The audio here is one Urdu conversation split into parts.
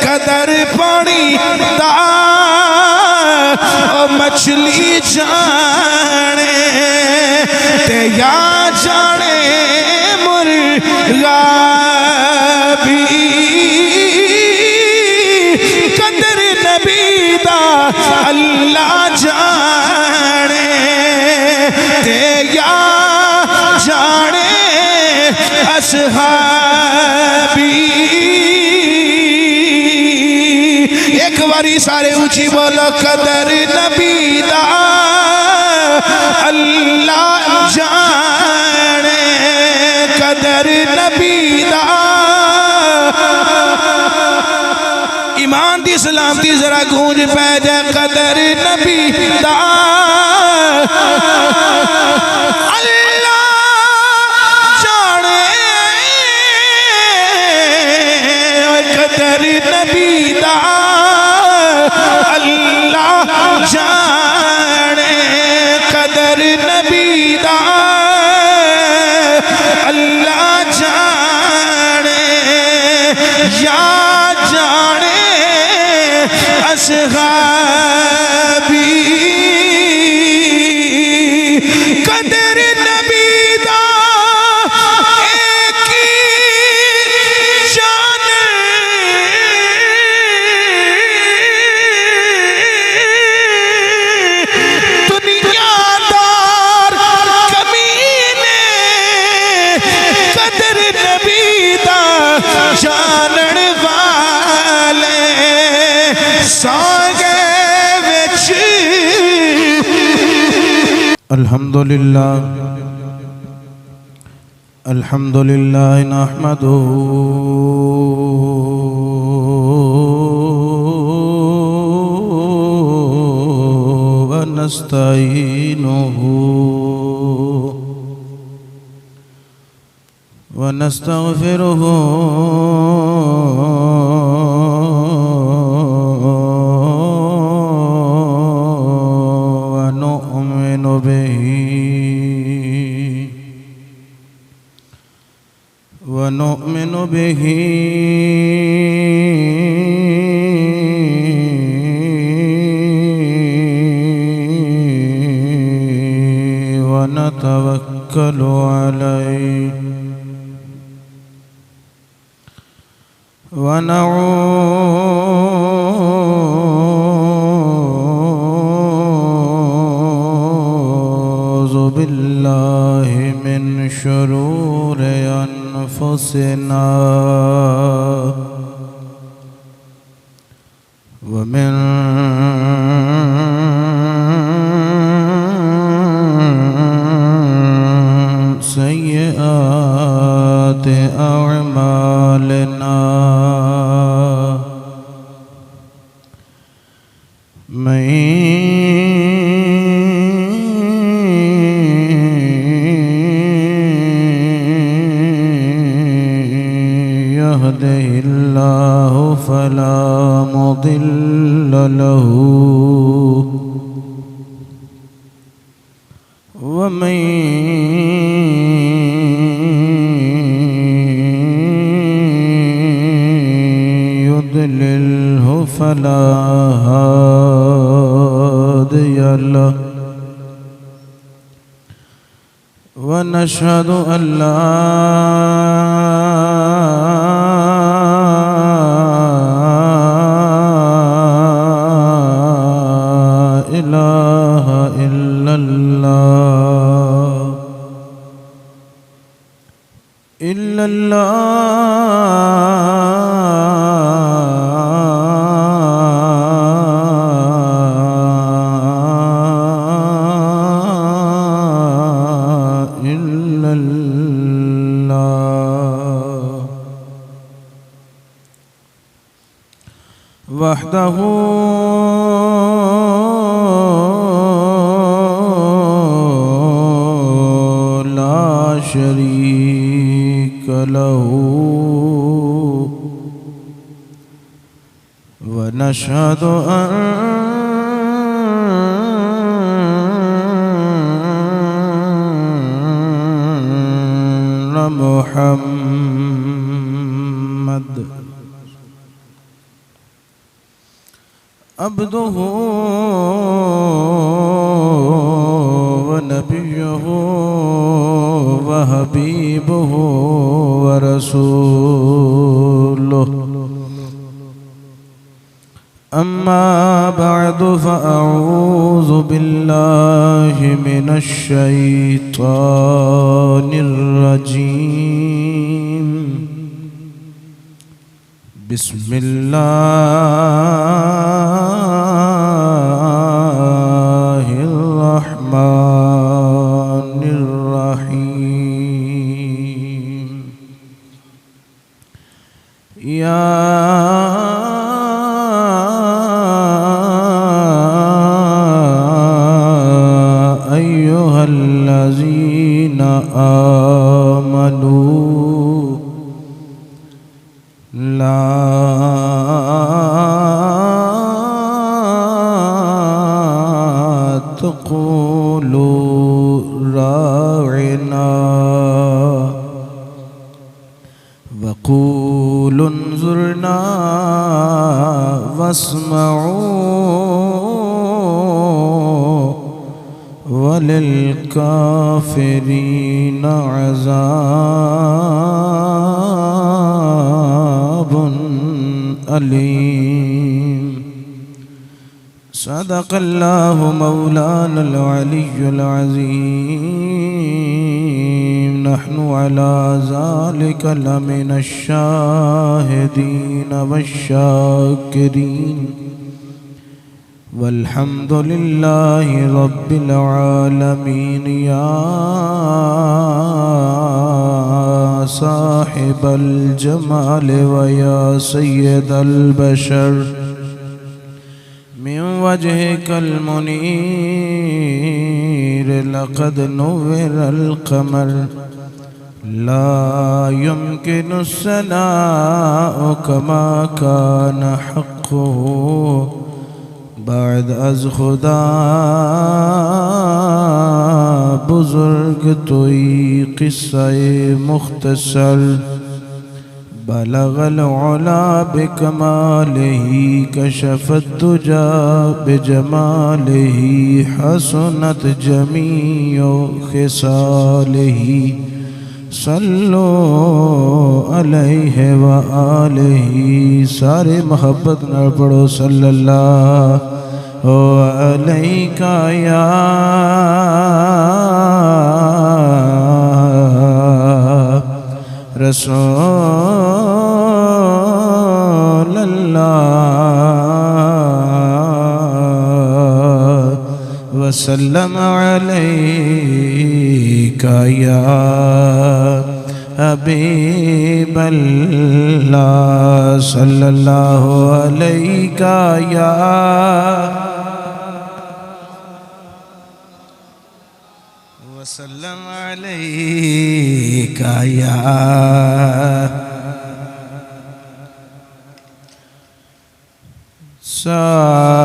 قدر پانی دا مچھلی جانے تے یا جانے مرغا بھی قدر نبی دا اللہ جانے تے یا جانے اصحابی ایک باری سارے اونچی بولو قدر نبی دا اللہ جانے قدر نبی دا ایمان دی سلامتی ذرا گونج پہ جائے قدر نبی دا اللہ جانے قدر نبی دا اللہ جانے قدر نبی دا اللہ جانے یا جانے اصحابی قدر نبی دا ایک جان دنیا دار کمینے قدر نبی دا جانن والے سانگے وچ الحمدللہ الحمدللہ نحمده ونستعینه ونستغفره ونؤمن به ونؤمن به ونتوكل عليه ونعوذ بالله من شرور أنفسنا ومن سيئات أعمالنا من يهده الله فلا مضل له ومن يضلله فلا هادي له ونشهد أن لا إله إلا الله إلا الله وحده لا شريك له ونشهد أن محمد عبده ونبيه وحبيبه ورسوله أما بعد فأعوذ بالله من الشيطان الرجيم بسم الله الرحمن الرحيم يا أيها الذين آمنوا لا تقولوا راعنا وقولوا انظرنا واسمعوا وللكافرين عذاب أليم صدق الله مولانا العلي العظيم نحن على ذلك لمن الشاهدين والشاكرين والحمد لله رب العالمين يا صاحب الجمال ويا سيد البشر من وجهك المنير لقد نور القمر لا يمكن الثناء كما كان حقه بعد از خدا بزرگ توی قصہ مختصر بلغ العلا بکمالہ کشف الدجا بجمالہ حسنت جمیع خصالہ صلو علیہ وآلہ سارے محبت نہ پڑھو صلی اللہ علیکہ یا رسول اللہ وسلم علیکہ یا حبیب اللہ صلی اللہ علیکہ یا وسلم علیکہ یا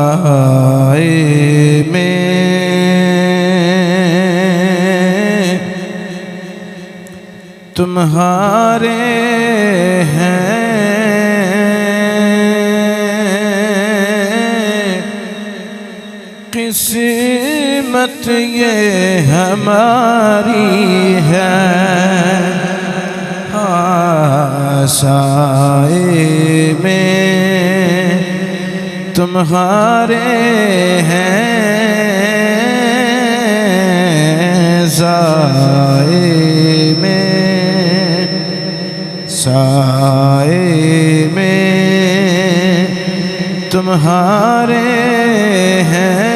سائے میں تمہارے ہیں قسمت یہ ہماری ہے سائے میں تمہارے ہیں سائے میں تمہارے ہیں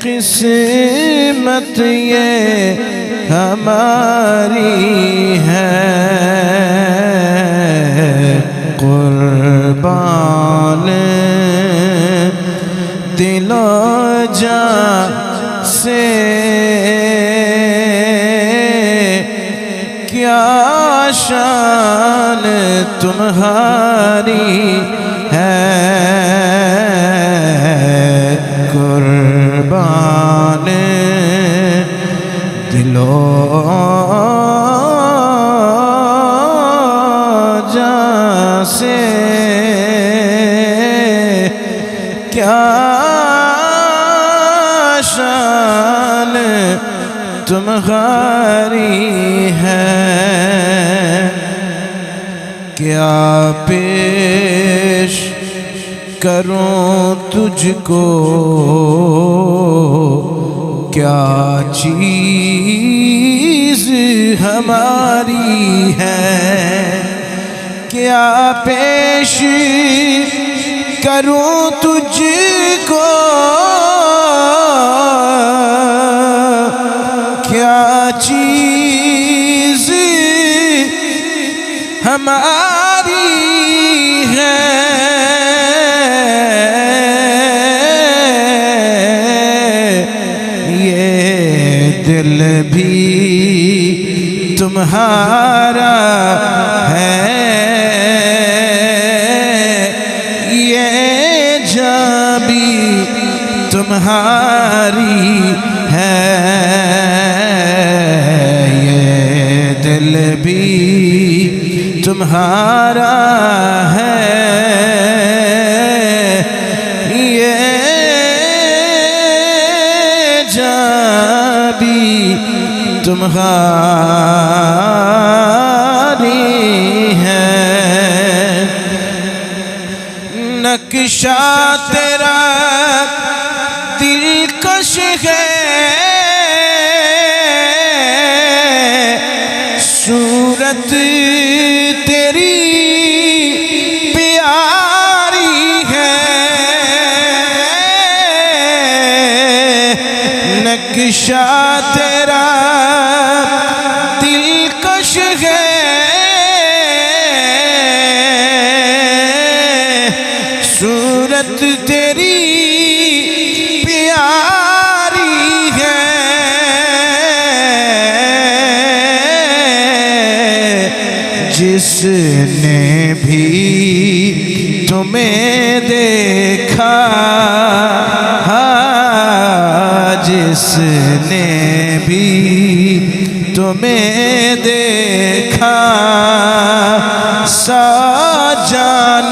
قسمت یہ ہماری ہے قربان دل و جان سے کیا شان تمہاری ہے قربان دل و جان سے تمہاری ہے، کیا پیش کروں تجھ کو، کیا چیز ہماری ہے، کیا پیش کروں تجھ کو، کیا چیز ہماری ہے، یہ دل بھی تمہارا ہے، یہ جاں بھی تمہاری ہے، یہ دل بھی تمہارا ہے، یہ جاں بھی تمہاری ہے، نقشہ تیرا دلکش ہے، صورت تیری پیاری ہے، نقشہ تیرا دلکش ہے، صورت تیری پیاری ہے، جس نے بھی تمہیں دیکھا، جس نے بھی تمہیں دیکھا، سا جان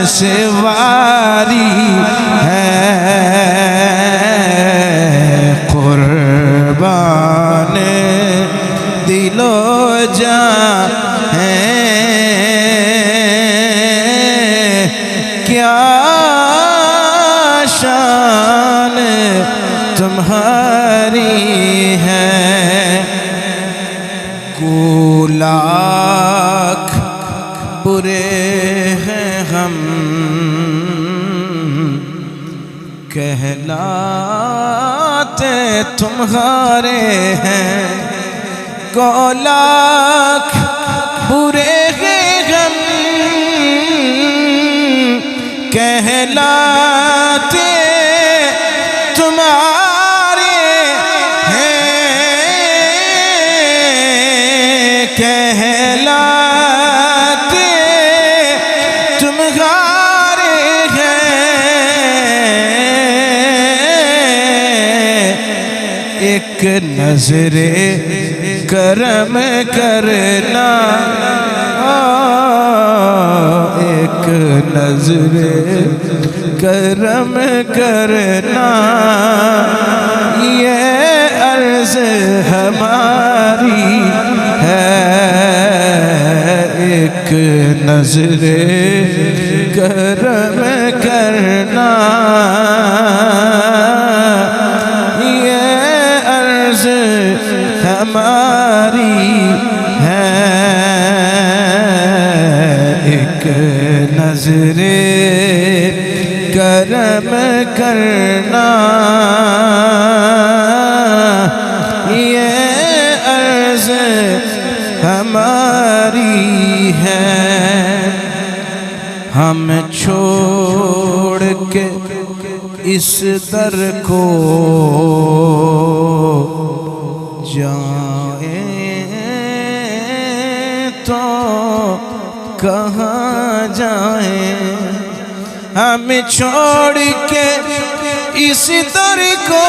سے واری ہے، قربان دل و جان ہے، کیا شان تمہاری ہے، کو لاکھ برے ہیں ہم کہلاتے تمہارے ہیں، کو لاکھ برے ہیں ہم کہلاتے تمہارے ہیں، کہلاتے تمہارے ہیں، ایک نظر کرم کرنا، ایک نظر کرم کرنا، یہ عرض ہماری ہے، ایک نظر کرم کرنا، یہ عرض ہماری ہے، ایک نظر کرم کرنا، یہ عرض ہماری ہے، ہم چھوڑ کے اس در کو جائیں تو کہاں جائیں، ہم چھوڑ کے اس در کو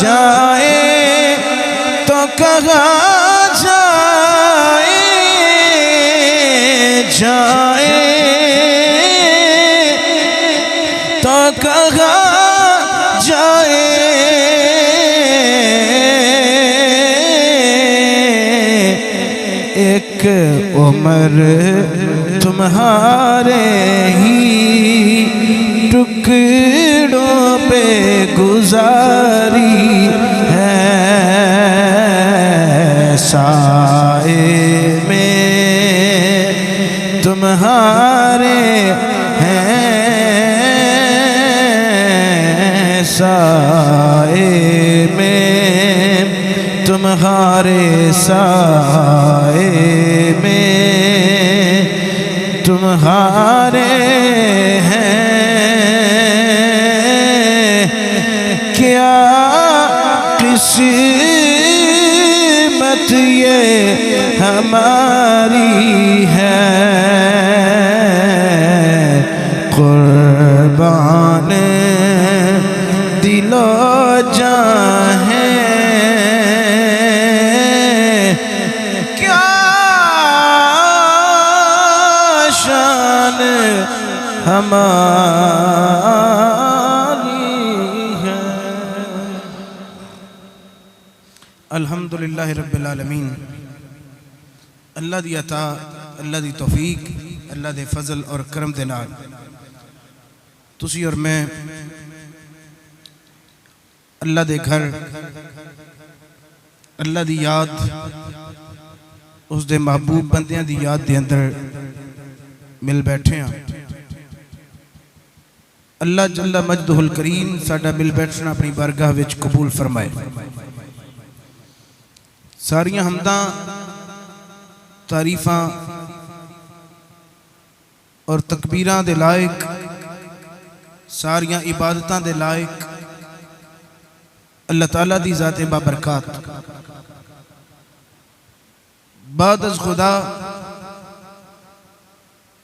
جائیں تو کہاں جائیں، جائیں تو کہاں جائیں، ایک عمر تمہارے ہی ٹکڑوں پہ گزاری ہے، سائے میں تمہارے ہیں، سائے میں تمہارے، سائے میں تمہارے ہیں، کیا قسمت یہ ہماری ہے، قربان دل و جاں ہے، کیا شان ہماری ہے۔ الحمدللہ رب العالمین۔ اللہ دی عطا، اللہ دی توفیق، اللہ دے فضل اور کرم دے نال تسی اور میں اللہ دے گھر، اللہ دی یاد، اس دے محبوب بندیاں دی یاد دے اندر مل بیٹھے ہیں۔ اللہ جل مجدہ الکریم ساڈا مل بیٹھنا اپنی بارگاہ وچ قبول فرمائے۔ ساریاں حمداں، تعریفاں اور تکبیراں دے لائق، ساریاں عبادتاں دے لائق اللہ تعالیٰ دی ذات بابرکات، بعد از خدا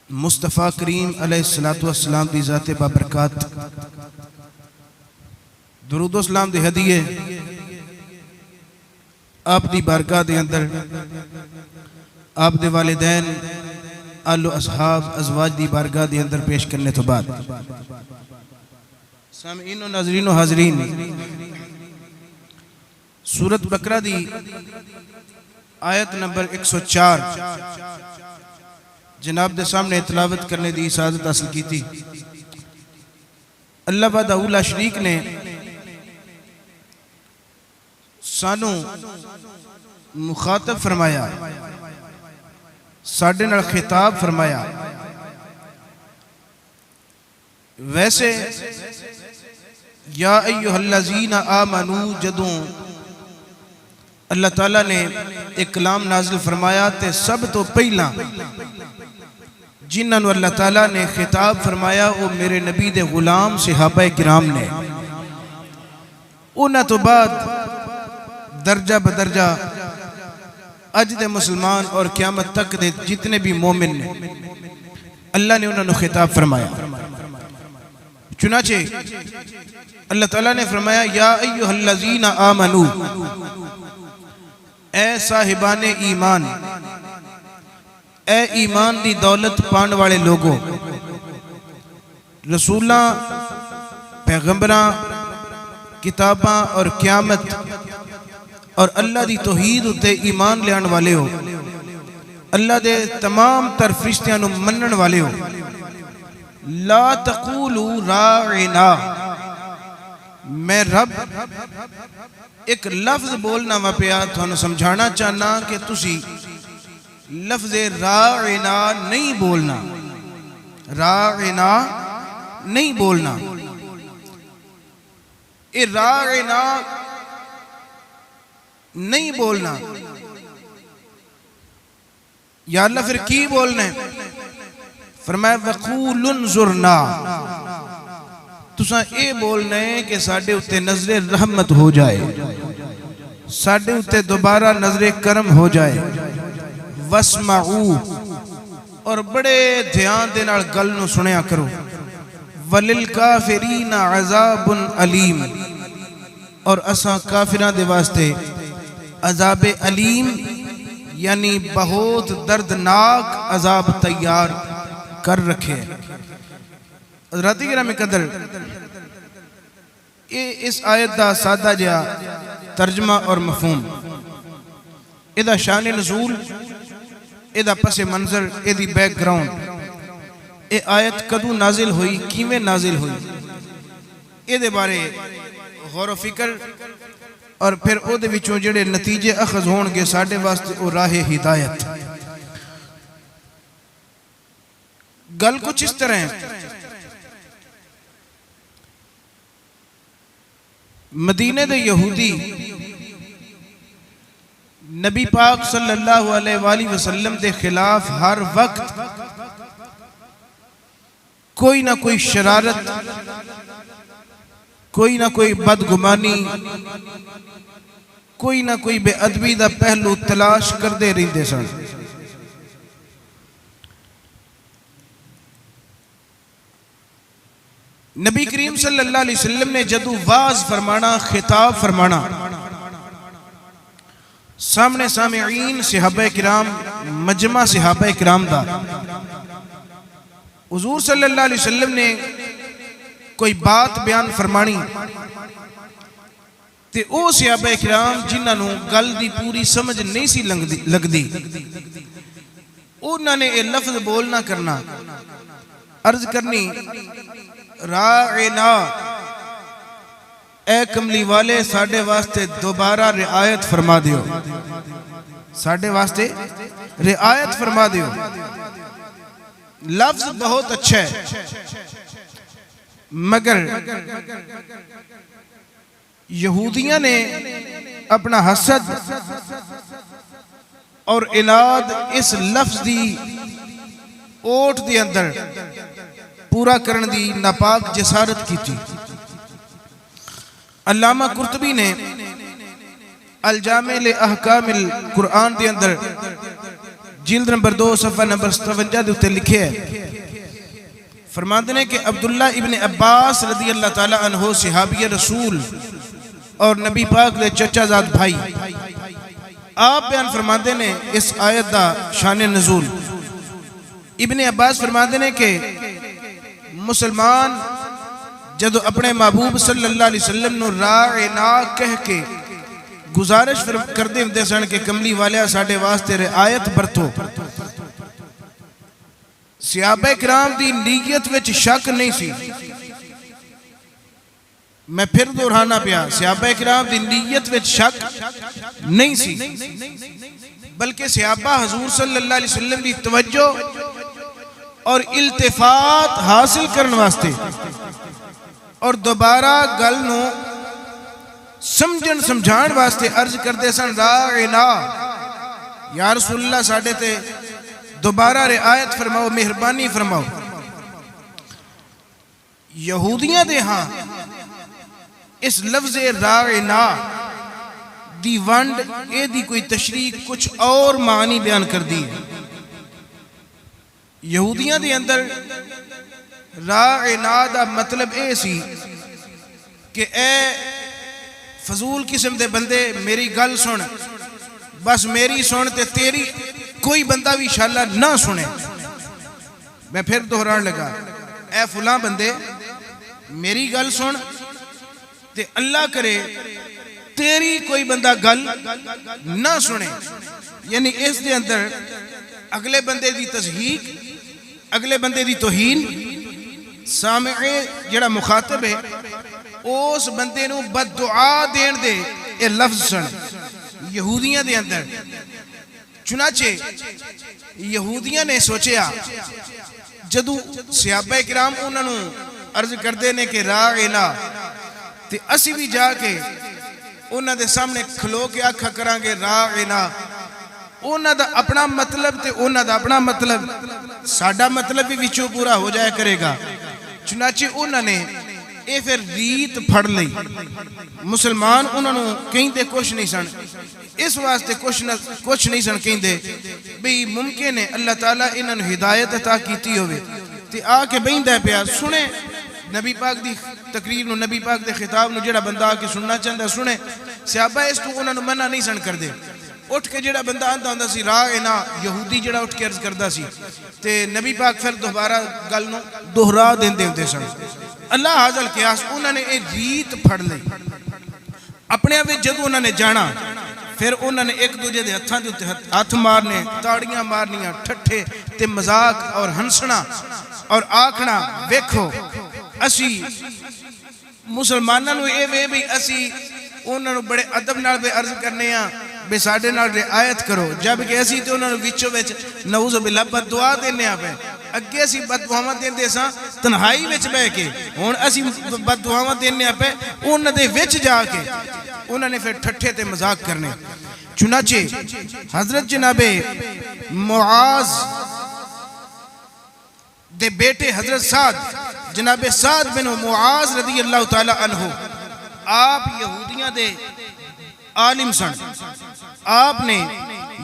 مصطفیٰ کریم علیہ السلام دی ذات بابرکات، درود و سلام دے ہدیے آپ دی بارگاہ دے اندر، آپ دے والدین، آل و اصحاب، ازواج دی بارگاہ دے اندر پیش کرنے تو بعد، سامعین و ناظرین و حاضرین، سورت بقرہ دی آیت نمبر 104 جناب دے سامنے تلاوت کرنے دی سعادت حاصل کی تھی۔ اللہ وحدہ لا شریک نے سانو مخاطب فرمایا، ساڈے نال خطاب فرمایا۔ ویسے یا ایہا الذین آمنو جدوں اللہ تعالیٰ نے ایک کلام نازل فرمایا تے سب تو پہلا جنہاں اللہ تعالیٰ نے خطاب فرمایا وہ میرے نبی دے غلام صحابہ کرام نے، انہاں تو بعد درجہ بدرجہ اج دے مسلمان اور قیامت تک دے جتنے بھی مومن نے اللہ نے انہوں نے خطاب فرمایا۔ چنانچہ اللہ تعالیٰ نے فرمایا یا ایہا الذین آمنو، اے صاحبان ایمان، اے ایمان دی دولت پان والے لوگوں، رسولاں، پیغمبراں، کتاباں اور قیامت اور اللہ دی توحید اتے ایمان لیان والے ہو، اللہ دے تمام تر فرشتیاں نو منن والے ہو، لا تقولوا راعنا، میں رب ایک لفظ بولنا وپیا تھانو سمجھانا چاہنا کہ تسی لفظ راعنا نہیں بولنا، راعنا نہیں بولنا۔ اے راعنا نہیں بولنا، یا اللہ پھر کی بولنا ہے؟ فرمایا وَقُولُ انظُرْنَا، تساں اے بولنا ہے کہ ساڑھے اتے نظر رحمت ہو جائے، ساڑھے اتے دوبارہ نظر کرم ہو جائے، وَاسْمَعُوا، اور بڑے دھیان دینا گل نو سنیا کرو، وَلِلْكَافِرِينَ عَذَابٌ عَلِيمٌ، اور اساں کافران دے واسطے عذاب علیم یعنی بہت دردناک عذاب تیار کر رکھے۔ حضرات گرامی قدر، اس آیت دا سادہ جا ترجمہ اور مفہوم، ਇਹਦਾ ਸ਼ਾਨ ਨਜ਼ੂਲ, ਇਹਦਾ پس منظر, ਇਹਦੀ بیک گراؤنڈ, ਇਹ آیت کدوں نازل ہوئی, کیویں نازل ہوئی, ਇਹਦੇ ਬਾਰੇ غور و فکر اور پھر ਉਹਦੇ ਵਿੱਚੋਂ ਜਿਹੜੇ ਨਤੀਜੇ ਅਖذ ਹੋਣਗੇ ਸਾਡੇ ਵਾਸਤੇ ਉਹ ਰਾਹ ਹਿਦਾਇਤ. گل کچھ اس طرح ہے. مدینے دے یہودی نبی پاک صلی اللہ علیہ وآلہ وسلم دے خلاف ہر وقت کوئی نہ کوئی شرارت, کوئی نہ کوئی بدگمانی, کوئی نہ کوئی بے ادبی دا پہلو تلاش کر دے رہندے سن. نبی کریم صلی اللہ علیہ وسلم نے جدو واز فرمانا, خطاب فرمانا, سامنے سامعین صحابہ کرام, مجمع صحابہ کرام دا, حضور صلی اللہ علیہ وسلم نے کوئی بات بیان فرمانی تے او صحابہ کرام جنہاں نو گل دی پوری سمجھ نہیں سی لگدی, انہاں نے یہ لفظ بولنا کرنا, عرض کرنی, راعنا, اے کملی والے ساڑھے واسطے دوبارہ رعایت فرما دیو, ساڑھے واسطے رعایت فرما دیو. لفظ بہت اچھا ہے مگر یہودیاں نے اپنا حسد اور عناد اس لفظ دی اوٹ دی اندر پورا کرن دی ناپاک جسارت کی تھی. علامہ قرطبی نے الجامع لأحکام القرآن دے اندر جلد نمبر 2 صفحہ نمبر 57 دے اتے لکھے ہے, فرماتے ہیں کہ عبداللہ ابن عباس رضی اللہ تعالیٰ عنہ صحابی رسول اور نبی پاک دے چچا زاد بھائی, آپ بیان فرماتے ہیں اس آیت دا شان نزول. ابن عباس فرماتے ہیں کہ مسلمان جدو اپنے محبوب صلی اللہ علیہ وسلم نو راعنا کہہ کے گزارش کر دے ہوندے سن کہ کملی والیا ساڑھے واسطے رعایت برتو, صحابہ کرام دی نیت وچ شک نہیں سی. میں پھر دہرانا پیا, صحابہ کرام دی نیت وچ شک نہیں سی, بلکہ صحابہ حضور صلی اللہ علیہ وسلم دی توجہ اور التفات حاصل کرن واسطے اور دوبارہ گل نو سمجھن سمجھان واسطے عرض کردے سن, راعنا, یا رسول اللہ ساڑھے تے دوبارہ رعایت فرماؤ, مہربانی فرماؤ. یہودیاں دے ہاں اس لفظ راعنا دی ونڈ اے دی کوئی تشریح کچھ اور معنی بیان کر دی. یہودیاں دے اندر راعنا دا مطلب اے سی کہ اے فضول قسم دے بندے میری گل سن, بس میری سن تے تیری کوئی بندہ بھی انشاءاللہ نہ سنے. میں پھر دہران لگا, اے فلاں بندے میری گل سن تے اللہ کرے تیری کوئی بندہ گل نہ سنے. یعنی اس دے اندر اگلے بندے دی تضحیق, اگلے بندے دی توہین, سامع جڑا مخاطب ہے اس بندے نو بد دعا دین دے اے لفظ سن یہودیاں دے اندر. چنانچہ یہودیاں نے سوچیا جدو صحابہ کرام انہوں نے عرض کردے نے کہ راعنا, تے اسی بھی جا کے انہوں دے سامنے کھلو کے آکھا کرانگے راعنا, انہوں دا اپنا مطلب تے انہوں دا اپنا مطلب, ساڑھا مطلب بھی وچوں پورا ہو جائے کرے گا. چنانچہ انہوں نے اے پھر ریت پھڑ لئی. مسلمان انہوں نے کہیں دے کچھ نہیں سن, اس واسطے کچھ نہیں سن کہیں دے بھئی ممکن ہے اللہ تعالیٰ انہوں نے ہدایت عطا کیتی ہوئے تے آ کے بہن دے پیا سنے نبی پاک دی تقریر نو, نبی پاک دے خطاب نو جڑا بندہ آ کے سننا چاہتا سنے. صحابہ اس تو انہوں نے منع نہیں سن کر دے. اٹھ کے جڑا بندہ آندا ہوندا سی راعنا, یہودی جڑا اٹھ کے عرض کردا سی تے نبی پاک پھر دوبارہ گل نو دہرا دیندے ہوندے سن. اللہ حاضر قیاس انہوں نے ایک ریت پھڑ لئی. اپنے آپ جدو انہوں نے جانا پھر انہوں نے ایک دوجے دے ہتھاں دے اوتے ہاتھ مارنے، تاڑیاں مارنیاں، ٹھٹھے تے مذاق اور ہنسنا اور آکھنا ویکھو اسی مسلماناں نو اے وے بھی اسی انہوں نے بڑے ادب نال بے عرض کرنے ہیں بے ساڑھے نال رعایت کرو، جبکہ اسی تو انہوں نے وچوں وچ نعوذ باللہ بد دعا دینے آ پہ اگے اسی بد دعاواں دیندے ساں تنہائی وچ بہ کے، ہن اسی بد دعاواں دینے آ پہ انہاں دے وچ جا کے انہوں نے پھر ٹھٹھے تے مذاق کرنے۔ چنانچہ حضرت جناب معاذ دے بیٹے حضرت سعد، جناب سعد بن معاذ رضی اللہ تعالی عنہ، آپ یہودیاں دے عالم سن، آپ نے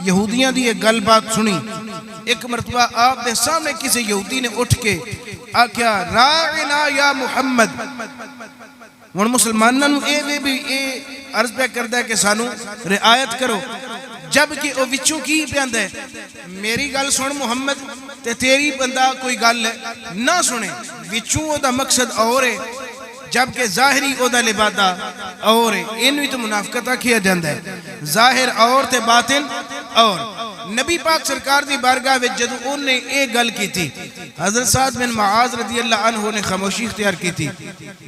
یہودیاں دی ایک گل بات سنی۔ ایک مرتبہ آپ دے سامنے کسی یہودی نے اٹھ کے آکھیا راعنا یا محمد، ون مسلمانوں اے وے بھی اے عرض پہ کردہ ہے کہ سانو رعایت کرو، جبکہ او وچوں کی پیاندہ ہے میری گل سن محمد تے تیری بندہ کوئی گل نہ سنے، وچوں او دا مقصد اور ہے جبکہ ظاہری او دا لبادہ اور ہے، انوی تو منافقتہ کیا جاندہ ہے، ظاہر اور تے باطن اور۔ نبی پاک سرکار دی بارگاہ وچ جدو ان نے ایک گل کی تھی، حضرت سعد بن معاذ رضی اللہ عنہ نے خاموشی اختیار کی تھی،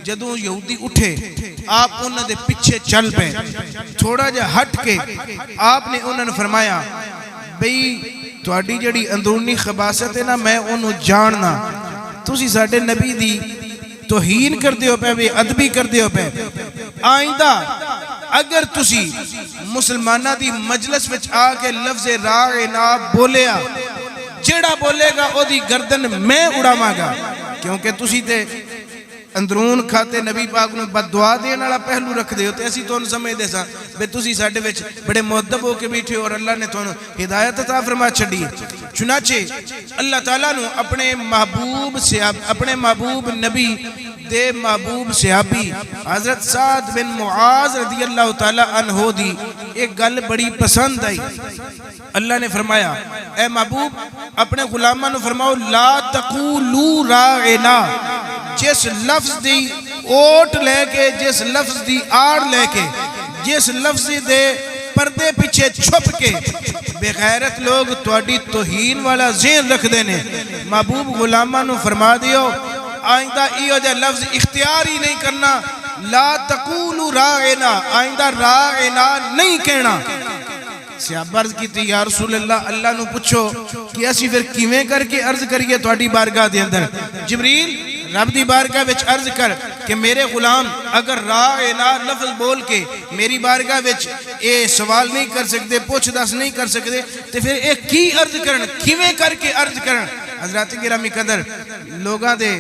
جدو یہودی اٹھے آپ انہوں نے پیچھے چل پہ تھوڑا جا ہٹ کے آپ نے انہوں نے فرمایا بھئی تواڈی جڑی اندرونی خباست ہے نا میں انہوں جاننا، تسی ساڈے نبی دی توہین کر دیو پہ بے ادبی کر دیو پہ، آئندہ اگر تسی مسلمانہ دی مجلس وچ آکے لفظ راعنا بولیا، جڑا بولے گا او دی گردن میں اڑاواں گا، کیونکہ تسی تے اندرون کھاتے نبی پاک نے بد دعا دینا والا پہلو رکھ دے ہوتے، ایسی تو ان سمجھ دے سا بے تسی ساڑھے وچ بڑے مؤدب ہو کے بیٹھے اور اللہ نے تو ہدایت عطا فرما چھڑی۔ چنانچہ اللہ تعالیٰ نے اپنے محبوب نبی دے محبوب صحابی حضرت سعد بن معاذ رضی اللہ تعالیٰ عنہ دی ایک گل بڑی پسند آئی۔ اللہ نے فرمایا اے محبوب اپنے غلامہ نے فرماؤ لا تقولوا راعنا، جس لفظ دی اوٹ لے کے، جس لفظ دی آڑ لے کے، جس لفظ دے پردے پیچھے چھپ کے بے غیرت لوگ تواڈی توہین والا ذہن رکھ دینے، محبوب غلامہ نو فرما دیو آئندہ ایو جا لفظ اختیار ہی نہیں کرنا، لا تقولوا راعنا، آئندہ راعنا نہیں کہنا۔ صحابہ عرض کی تھی یا رسول اللہ اللہ نو پوچھو کہ ایسی پھر کیویں کر کے عرض کریے تواڈی بارگاہ دے اندر، جبریل رب دی بارگاہ وچ عرض کر کہ میرے غلام اگر راعنا لفظ بول کے میری بارگاہ وچ اے سوال نہیں کر سکتے، پوچھ دس نہیں کر سکتے تو پھر ایک کی عرض کرن، کیویں کر کے عرض کرن۔ حضرات گرامی قدر لوگاں دے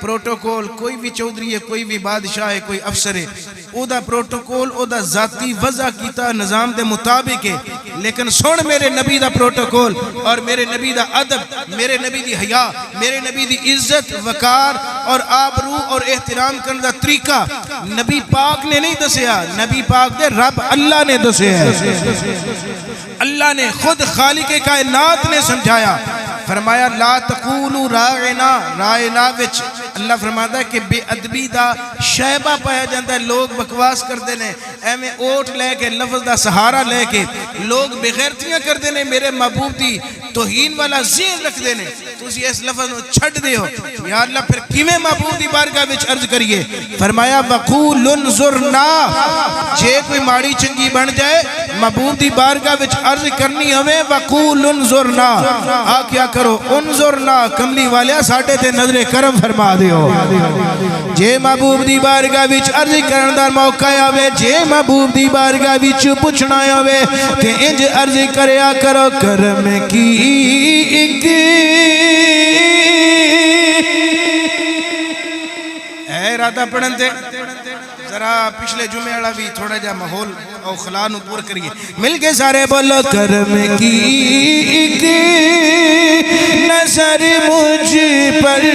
پروٹوکول، کوئی بھی چودھری ہے، کوئی بھی بادشاہ ہے، کوئی افسر ہے، او دا پروٹوکول او دا ذاتی وضع کیتا نظام دے مطابق ہے، لیکن سن میرے نبی دا پروٹوکول اور میرے نبی دا ادب، میرے نبی دی حیا، میرے نبی دی عزت وقار اور آبرو اور احترام کرنے دا طریقہ نبی پاک نے نہیں دسیا، نبی پاک دے رب اللہ نے دسیا ہے، اللہ نے خود خالق کائنات نے سمجھایا، فرمایا لا تقولوا راعنا، راعنا وچ اللہ فرماتا ہے کہ بے ادبی دا شیبہ پایا جاندہ ہے، لوگ بکواس کر دینے، ایمیں اوٹ لے کے لفظ دا سہارا لے کے لوگ بغیرتیاں کر دینے، میرے محبوب دی توہین والا ذہن رکھ دینے، تو اسی اس لفظ میں چھڑ دے ہو یا اللہ پھر کیویں محبوب دی بارگاہ وچ عرض کریے، فرمایا وقول انظرنا، جے کوئی ماڑی چنگی بن جائے محبوب دی بارگاہ وچ عرض کرنی ہوئے وقول انظرنا، کیا کرو انظرنا، کملی والیا ساڑھے تے نظر کرم فرما دیو، جے محبوب دی بارگاہ وچ عرض کرن دا موقع آوے، جے محبوب دی بارگاہ وچ پوچھنا آوے کہ انج عرض کریا کرو کرم کی ایک اے ارادہ پڑھن دے ذرا پچھلے جمعہ والا بھی تھوڑا جا ماحول اور خلا نو پور کریے مل کے سارے بولو کرم کی ایک نظر مجھ پر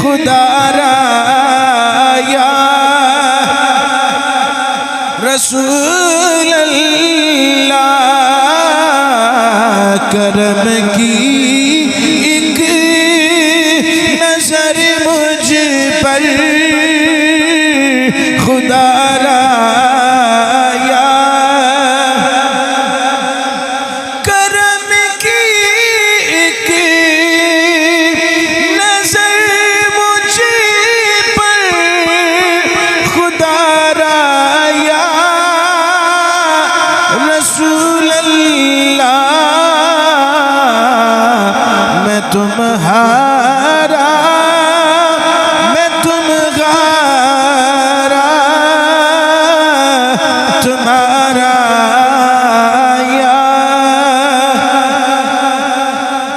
خدا را یا رسول اللہ، کرم کی ایک نظر مجھ پر خدا را یا تمہارا میں تمہارا تمہارا یا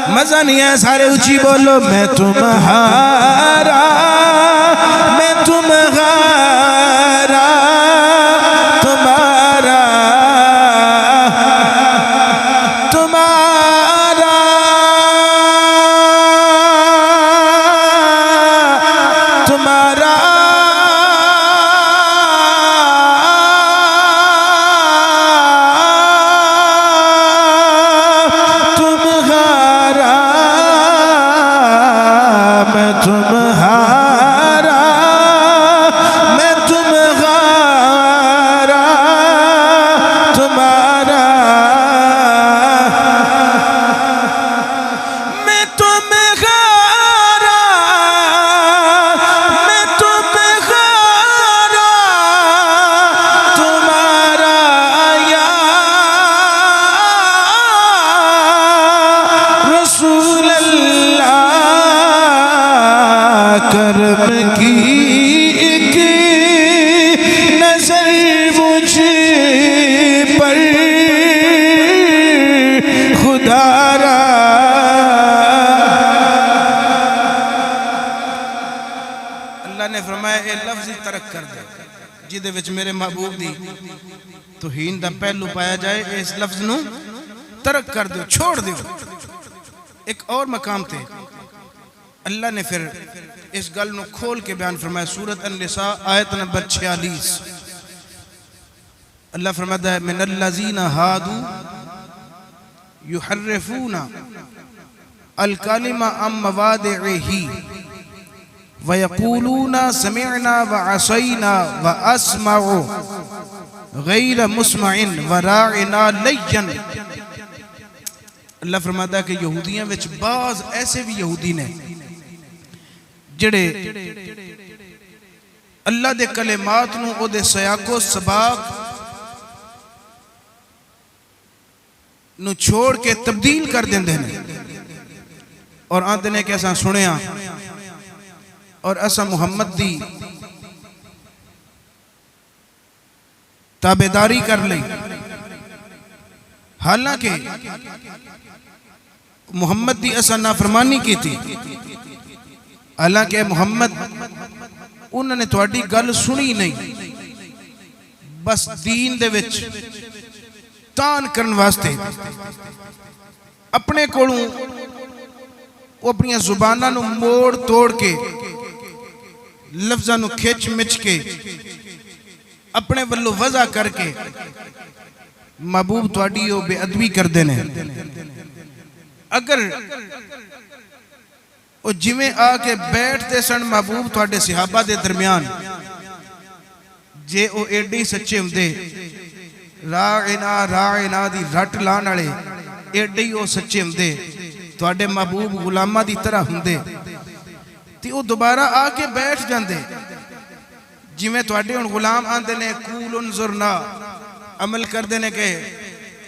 مزہ نہیں ہے سارے اونچی بولو میں تمہارا میں تمہارا تمہارا تمہارا تمہارا تمہارا میں تمہارا میں تمہارا تمہارا میں تمہارا میں تمہارا تمہارا یا رسول اللہ کرم کی ایک نظر مجھ پر خدا را اللہ نے فرمایا اے لفظ ترک کر دے جیدے وچ میرے محبوب دی توہین دا پہلو پایا جائے اس لفظ نو ترک کر دو چھوڑ دو ایک اور مقام تے اللہ نے پھر اس گل نو کھول کے بیان فرمایا سورۃ النساء آیت نمبر 46 اللہ فرماتا ہے من الذین ہادو یحرفون الکلم عن مواضعہ ویقولون سمعنا وعصینا واسمع غیر مسمع وراعنا لین اللہ فرماتا ہے کہ یہودیاں وچ بعض ایسے بھی یہودی نے جڑے اللہ دے کلمات نو او دے سیاق و سباق نو چھوڑ کے تبدیل کر دیندے ہیں اور آندے نے کہ ایسا سنیا اور ایسا محمد دی تابعداری کر لئی حالانکہ محمد دی ایسا نافرمانی کی تھی حالانکہ محمد انہوں نے تھوڑی گل سنی نہیں بس دین دے وچ تان کرن واسطے اپنے کولوں وہ اپنی زبانہ نو موڑ توڑ کے لفظہ نو کھچ مچ کے اپنے ولو وضع کر کے محبوب تھوڑی ہو بے ادبی کر دینے اگر وہ جویں آ کے بیٹھتے سن محبوب تھوڑے صحابہ دے درمیان جے او ایڈی سچے ہندے راعنا دی رٹ لان والے ایڈی او سچے ہندے تھوڑے محبوب غلامہ دی طرح ہندے تے او دوبارہ آ کے بیٹھ جاندے جویں تھوڑے ان غلام آندے نے کول انظرنا عمل کر دینے کہ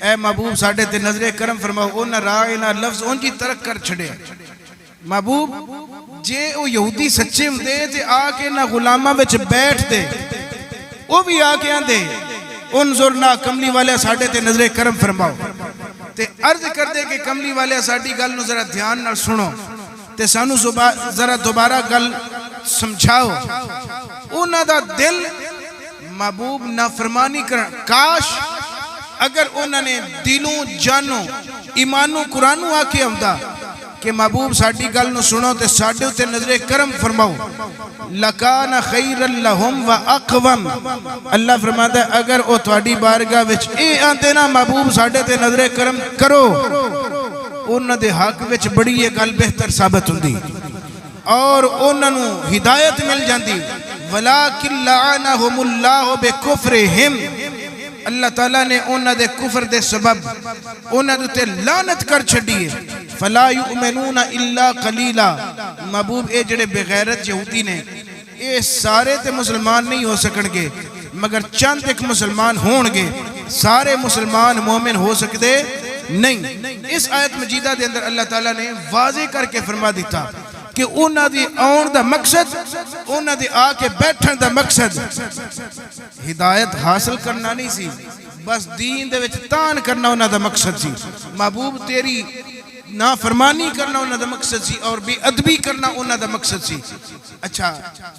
اے محبوب ساڑھے تے نظر کرم فرماؤ اونا راعنا لفظ ان کی ترک کر چھڑے محبوب جے او یہودی سچے ہندے تے آ کے نہ غلامہ بچ بیٹھ دے وہ بھی آ کے آندے انظرنا کملی والے ساڑھے تے نظر کرم فرماؤ تے عرض کر دے کہ کملی والے ساڑھی گل نو ذرا دھیان نہ سنو تے سانو ذرا دوبارہ گل سمجھاؤ اونا دا دل محبوب نافرمانی کرن کاش اگر انہوں نے دلوں جانوں ایمانوں قرآنوں آکے آمدہ کہ محبوب ساڑھی گل نو سنو تے ساڑھے تے نظر کرم فرماؤ لکان خیر اللہم و اقوام اللہ فرماتا ہے اگر او تھوڑی بارگاہ وچ اے آنتے نا محبوب ساڑھے تے نظر کرم کرو انہوں دے حق وچ بڑی یہ گل بہتر ثابت ہوندی اور انہوں ہدایت مل جاندی ولیکن لعنہم اللہ بکفرہم اللہ تعالیٰ نے انہوں دے کفر دے سبب انہوں دے لعنت کر چھڑیے فلا یؤمنون الا قلیلا محبوب اے جڑے بغیرت یہودی نے اے سارے تے مسلمان نہیں ہو سکنگے مگر چند ایک مسلمان ہونگے سارے مسلمان مومن ہو سکتے نہیں. اس آیت مجیدہ دے اندر اللہ تعالیٰ نے واضح کر کے فرما دیتا کہ انہاں دی آن دا مقصد، انہاں دی آ کے بیٹھن دا مقصد ہدایت حاصل کرنا نہیں سی، بس دین دے وچ تان کرنا انہاں دا مقصد سی. محبوب تیری نافرمانی کرنا انہاں دا مقصد سی اور بے ادبی کرنا انہاں دا مقصد سی. اچھا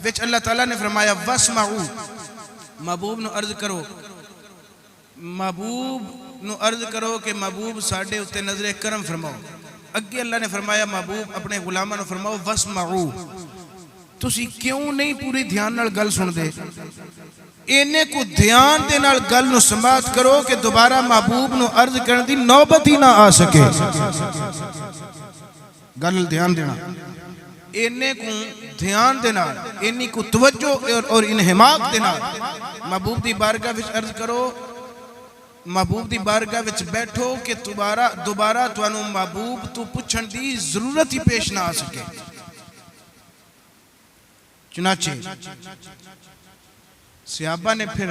وچ اللہ تعالیٰ نے فرمایا واسمعو، محبوب نو عرض کرو، محبوب نو عرض کرو کہ محبوب ساڑھے اتے نظر کرم فرماؤ. اگے اللہ نے فرمایا محبوب اپنے غلامہ نو فرماؤ واسمعو. تسی کیوں نہیں پوری دھیان نال گل سن دے؟ اینے کو دھیان دے نال گل نو سماعت کرو کہ دوبارہ محبوب نو عرض کرن دی نوبت ہی نہ آ سکے. گل دھیان دینا، اینے کو دھیان دینا، اینی کو توجہ اور انہماق دینا. محبوب دی بارگاہ وچ عرض کرو، محبوب دی بارگاہ وچ بیٹھو کہ دوبارہ توانو محبوب تو پچھن دی ضرورت ہی پیش نہ آ سکے. چنانچہ صحابہ نے پھر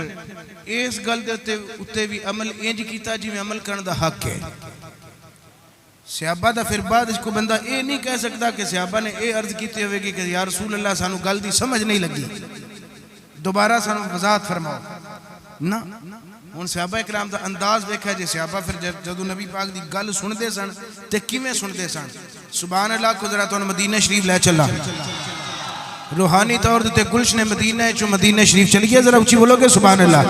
اس گل دے اتے بھی عمل انج کیتا جی میں عمل کرن دا حق ہے. صحابہ دا پھر بعد اس کو بندہ اے نہیں کہہ سکتا کہ صحابہ نے اے عرض کیتے ہوئے کہ یا رسول اللہ سانو گل دی سمجھ نہیں لگی، دوبارہ سانو وضاحت فرماؤ. نا ہن صحابہ اکرام دا انداز دیکھا جی صحابہ پھر جدو نبی پاک دی گل سن دے سن تے کیویں سن دے سن. سبحان اللہ کو ذرا تو مدینہ شریف لے چلا، روحانی طور تے گلشن مدینہ چو مدینہ شریف چلی گیا. ذرا اچھی بولو گے سبحان اللہ.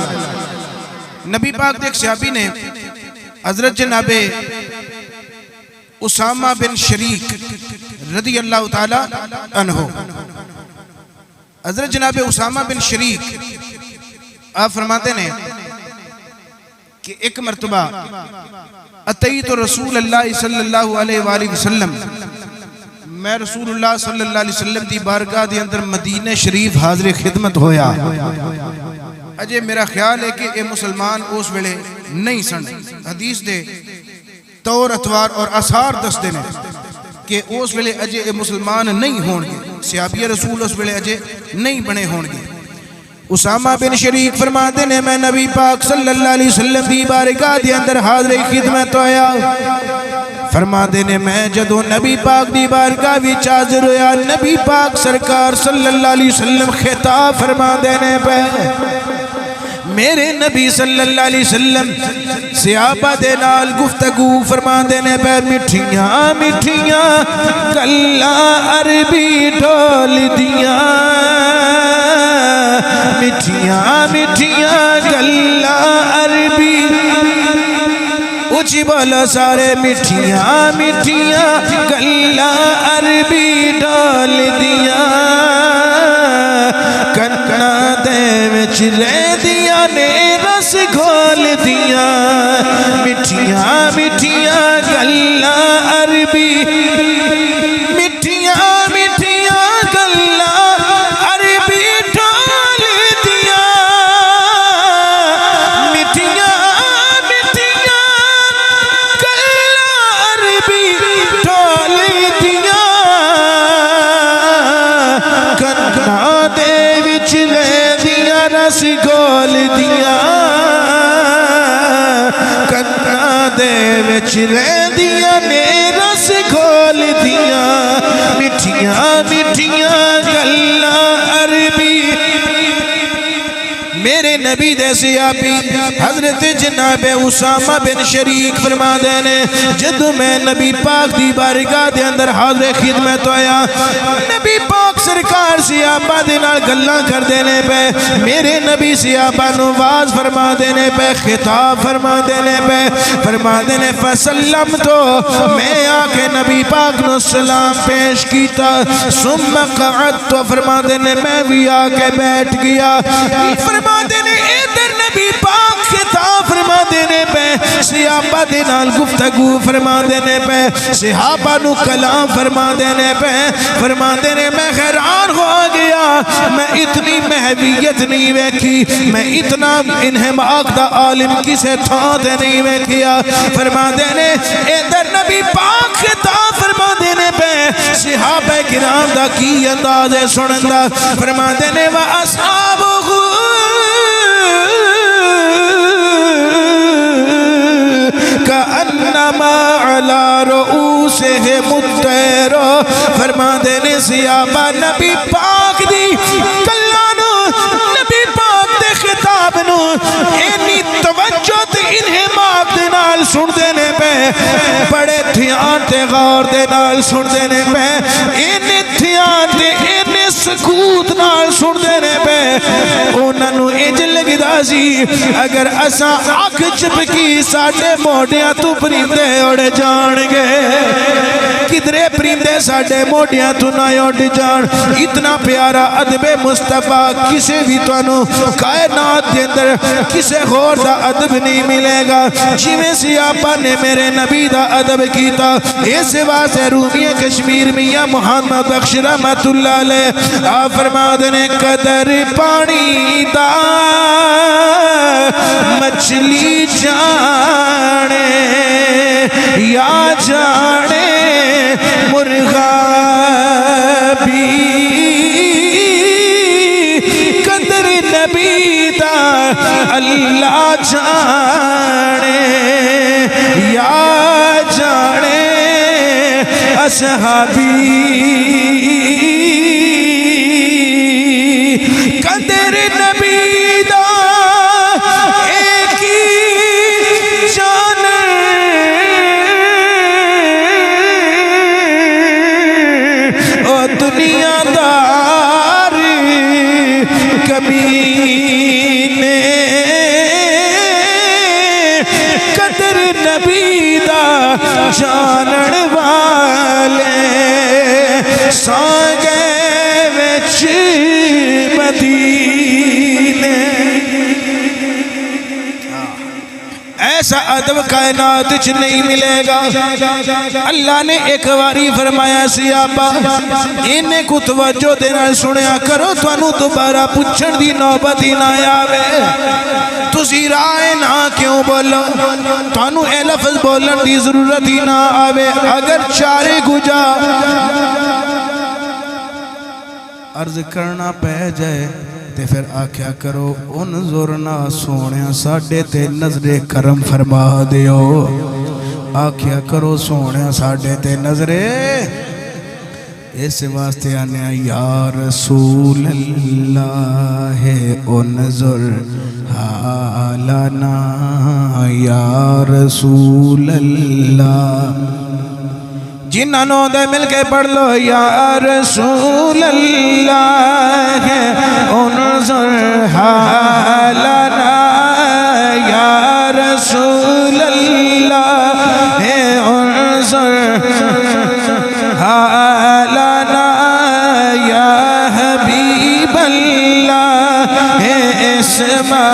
نبی پاک دے ایک صحابی نے حضرت جناب اسامہ بن شریک رضی اللہ تعالی عنہ، حضرت جناب اسامہ بن شریک آپ فرماتے ہیں کہ ایک مرتبہ اتیت رسول اللہ صلی اللہ علیہ وآلہ وسلم، میں رسول اللہ صلی اللہ علیہ وسلم دی بارگاہ دی اندر مدینہ شریف حاضر خدمت ہویا. اجے میرا خیال ہے کہ اے مسلمان اس ویلے نہیں سن. حدیث دے طور اتوار اور اثار دستے نے کہ اس ویلے اجے اے مسلمان نہیں ہون گے، صحابی رسول اس ویلے اجے نہیں بنے ہون گے. اسامہ بن شریک فرماتے نے میں نبی پاک صلی اللہ علیہ وسلم دی بارگاہ دی اندر حاضر خدمت ہویا. فرماتے نے میں جدو نبی پاک دی بارگاہ وچ حاضر ہویا، نبی پاک سرکار صلی اللہ علیہ وسلم خطاب فرماتے نے پہ میرے نبی صلی اللہ علیہ وسلم صحابہ دے نال گفتگو فرماتے نے پہ مٹھیاں مٹھیاں گلاں عربی ڈھول دیاں، مٹھیاں مٹھیاں گلاں عربی اچھی بولا سارے، مٹھیاں مٹھیاں گلاں عربی ڈھول دیاں، کنکنا دے وچ رہ دیاں نے رس گھول دیاں، مٹھیاں مٹھیاں گلاں عربی، مٹھیاں مٹھیاں گلاں عربی ڈھول دیاں، مٹھیاں مٹھیاں گلاں عربی ڈھول دیاں، کنکنا دے وچ رہ دیاں رس گھول دیاں، کنکنا دے وچ رہ دیاں نے رس گھول دیاں، مٹھیاں مٹھیاں گلاں عربی. میرے نبی دے صحابی حضرت جناب اسامہ بن شریک فرماتے ہیں جدو میں نبی پاک دی بارگاہ دے اندر حاضر خدمت ہویا، نبی پاک سرکار صحابہ دے نال گلاں کر دینے پہ میرے نبی صحابہ نو واز فرما دینے پہ خطاب فرما دینے پہ فرما دینے فسلم تو میں آکے نبی پاک نو سلام پیش کیتا، ثم قعدت تو فرما دینے میں بھی آکے بیٹھ گیا. فرما دینے ادھر نبی پاک خطاب فرما دینے پہ صحابہ دے نال گفتگو فرما دینے پہ صحابہ نو کلام فرما دینے پہ فرما دینے میں حیران ہو گیا، میں اتنی محویت نہیں ویکھی، میں اتنا انہماق دا عالم کسے تھا دے نہیں ویکھیا. فرما دینے ادھر نبی پاک خطاب فرما دینے پہ صحابہ کرام دا کی انداز سنندا. فرما دینے وَأَصْحَابُهُ کأنما علی رؤوسہم الطیر فرما دینے صحابہ نبی پاک دی کلانو نبی پاک دے خطاب نو اینی توجہ تے انہیں ماپ دے نال سن دینے پہ بڑے دھیان تے غور دے نال سن دینے پہ اینی دھیان تے اینی سکوت نال سن دینے پہ انہاں نو انج لگدا سی اگر اساں اکھ چپکی ساڈے موڈیاں تو پرندے اڑ جان گے کدرے پرندے ساڈے موڈیاں تو نہ اڑ جان اتنا پیارا ادب مصطفیٰ کسے بھی توانو کائنات دے اندر کسے غور دا ادب نہیں ملے گا جویں سیاپا نے میرے نبی دا ادب کیتا اس واسطے رومی کشمیر میاں محمد بخش رحمت اللہ علیہ آپ فرما دینے قدر پانی دا مچھلی جانے یا جانے مرغا بھی قدر نبی دا اللہ جانے یا جانے اصحابی قدر نبی دا ایک ہی جانے او دنیا دار کمینے قدر نبی دا جانن والے سانگے وچ مدینے ایسا ادب کائنات وچ نہیں ملے گا اللہ نے ایک واری فرمایا سیابا انہیں کو توجہ دینا سنیا کرو توانو دوبارہ پوچھن دی نوبت ہی نہ آوے تسی رائے نہ کیوں بولو توانو اے لفظ بولن دی ضرورت ہی نہ آوے اگر چارے گجا عرض کرنا پہ جائے تے پھر آکھیا کرو انظرنا سونیا ساڑھے تے نظر کرم فرما دیو آکھیا کرو سونیا ساڑھے تے نظر اس واسطے آنے یا رسول اللہ انظر حالنا یا رسول اللہ جنہوں دے مل کے پڑھ لو یا رسول اللہ انظر حالنا یا رسول اللہ انظر حالنا یا حبیب اللہ اسمع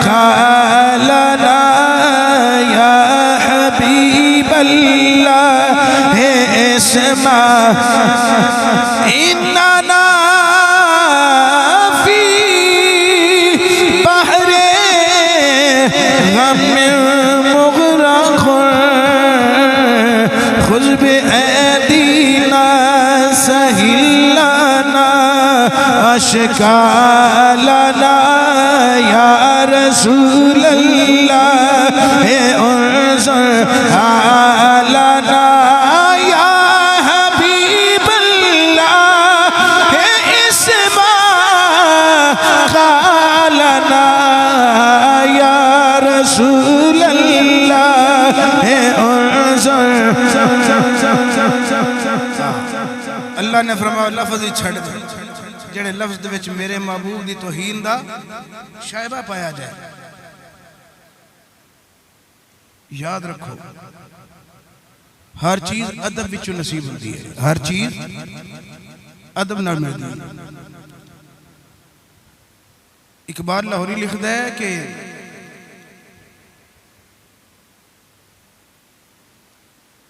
قالنا یا حبیب اللہ اسمع اننا فی بحر غم مغرق خذ بأیدینا سہل لنا اشکالنا یا رسول اللہ انظر حالنا رسول اللہ اللہ نے فرمایا لفظ ہی چھڑ دے جڑے لفظ دے وچ میرے محبوب دی توہین دا شائبہ پایا جائے یاد رکھو ہر چیز ادب وچوں نصیب ہوتی ہے ہر چیز ادب نال ملتی ہے اقبال لاہوری لکھدا ہے کہ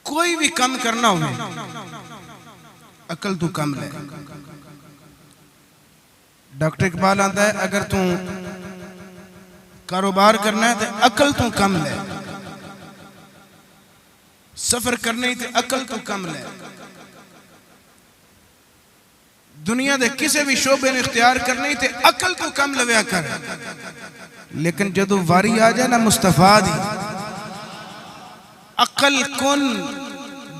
کوئی بھی کم کرنا ہوئے عقل تو کم لے ڈاکٹر اقبال آتا ہے اگر تو کاروبار کرنا ہے تو عقل تو کم لے سفر کرنے تو عقل تو کم لے دنیا دے کسے بھی شعبے نے اختیار کرنے تو عقل تو کم لویا کر لیکن جدو واری آ جائے نا مصطفیٰ دی عقل کن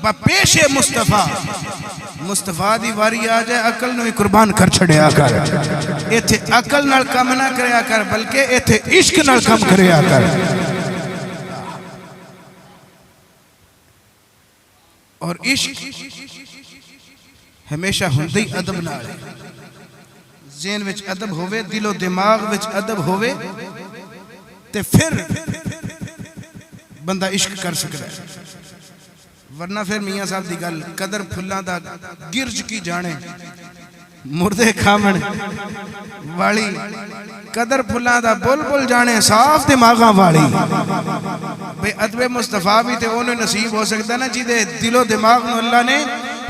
بپیش مصطفیٰ مصطفیٰ دی واری آ جائے عقل نو ہی قربان کر چھڑیا کر ایتھے عقل نال کم نہ کریا کر بلکہ ایتھے عشق نال کم کریا کر اور عشق ہمیشہ ہندی ادب نال ذہن وچ ادب ہوئے دل و دماغ وچ ادب ہوئے تے پھر بندہ عشق کر سکتا ہے ورنہ پھر میاں صاحب دی گل قدر پھلاں دا گرج کی جانے مردے کھامن والی قدر پھلاں دا بول بول جانے صاف دماغاں والی بے ادب مصطفیٰ بھی تے انہوں نصیب ہو سکتا ہے نا جی دے دل و دماغ نو اللہ نے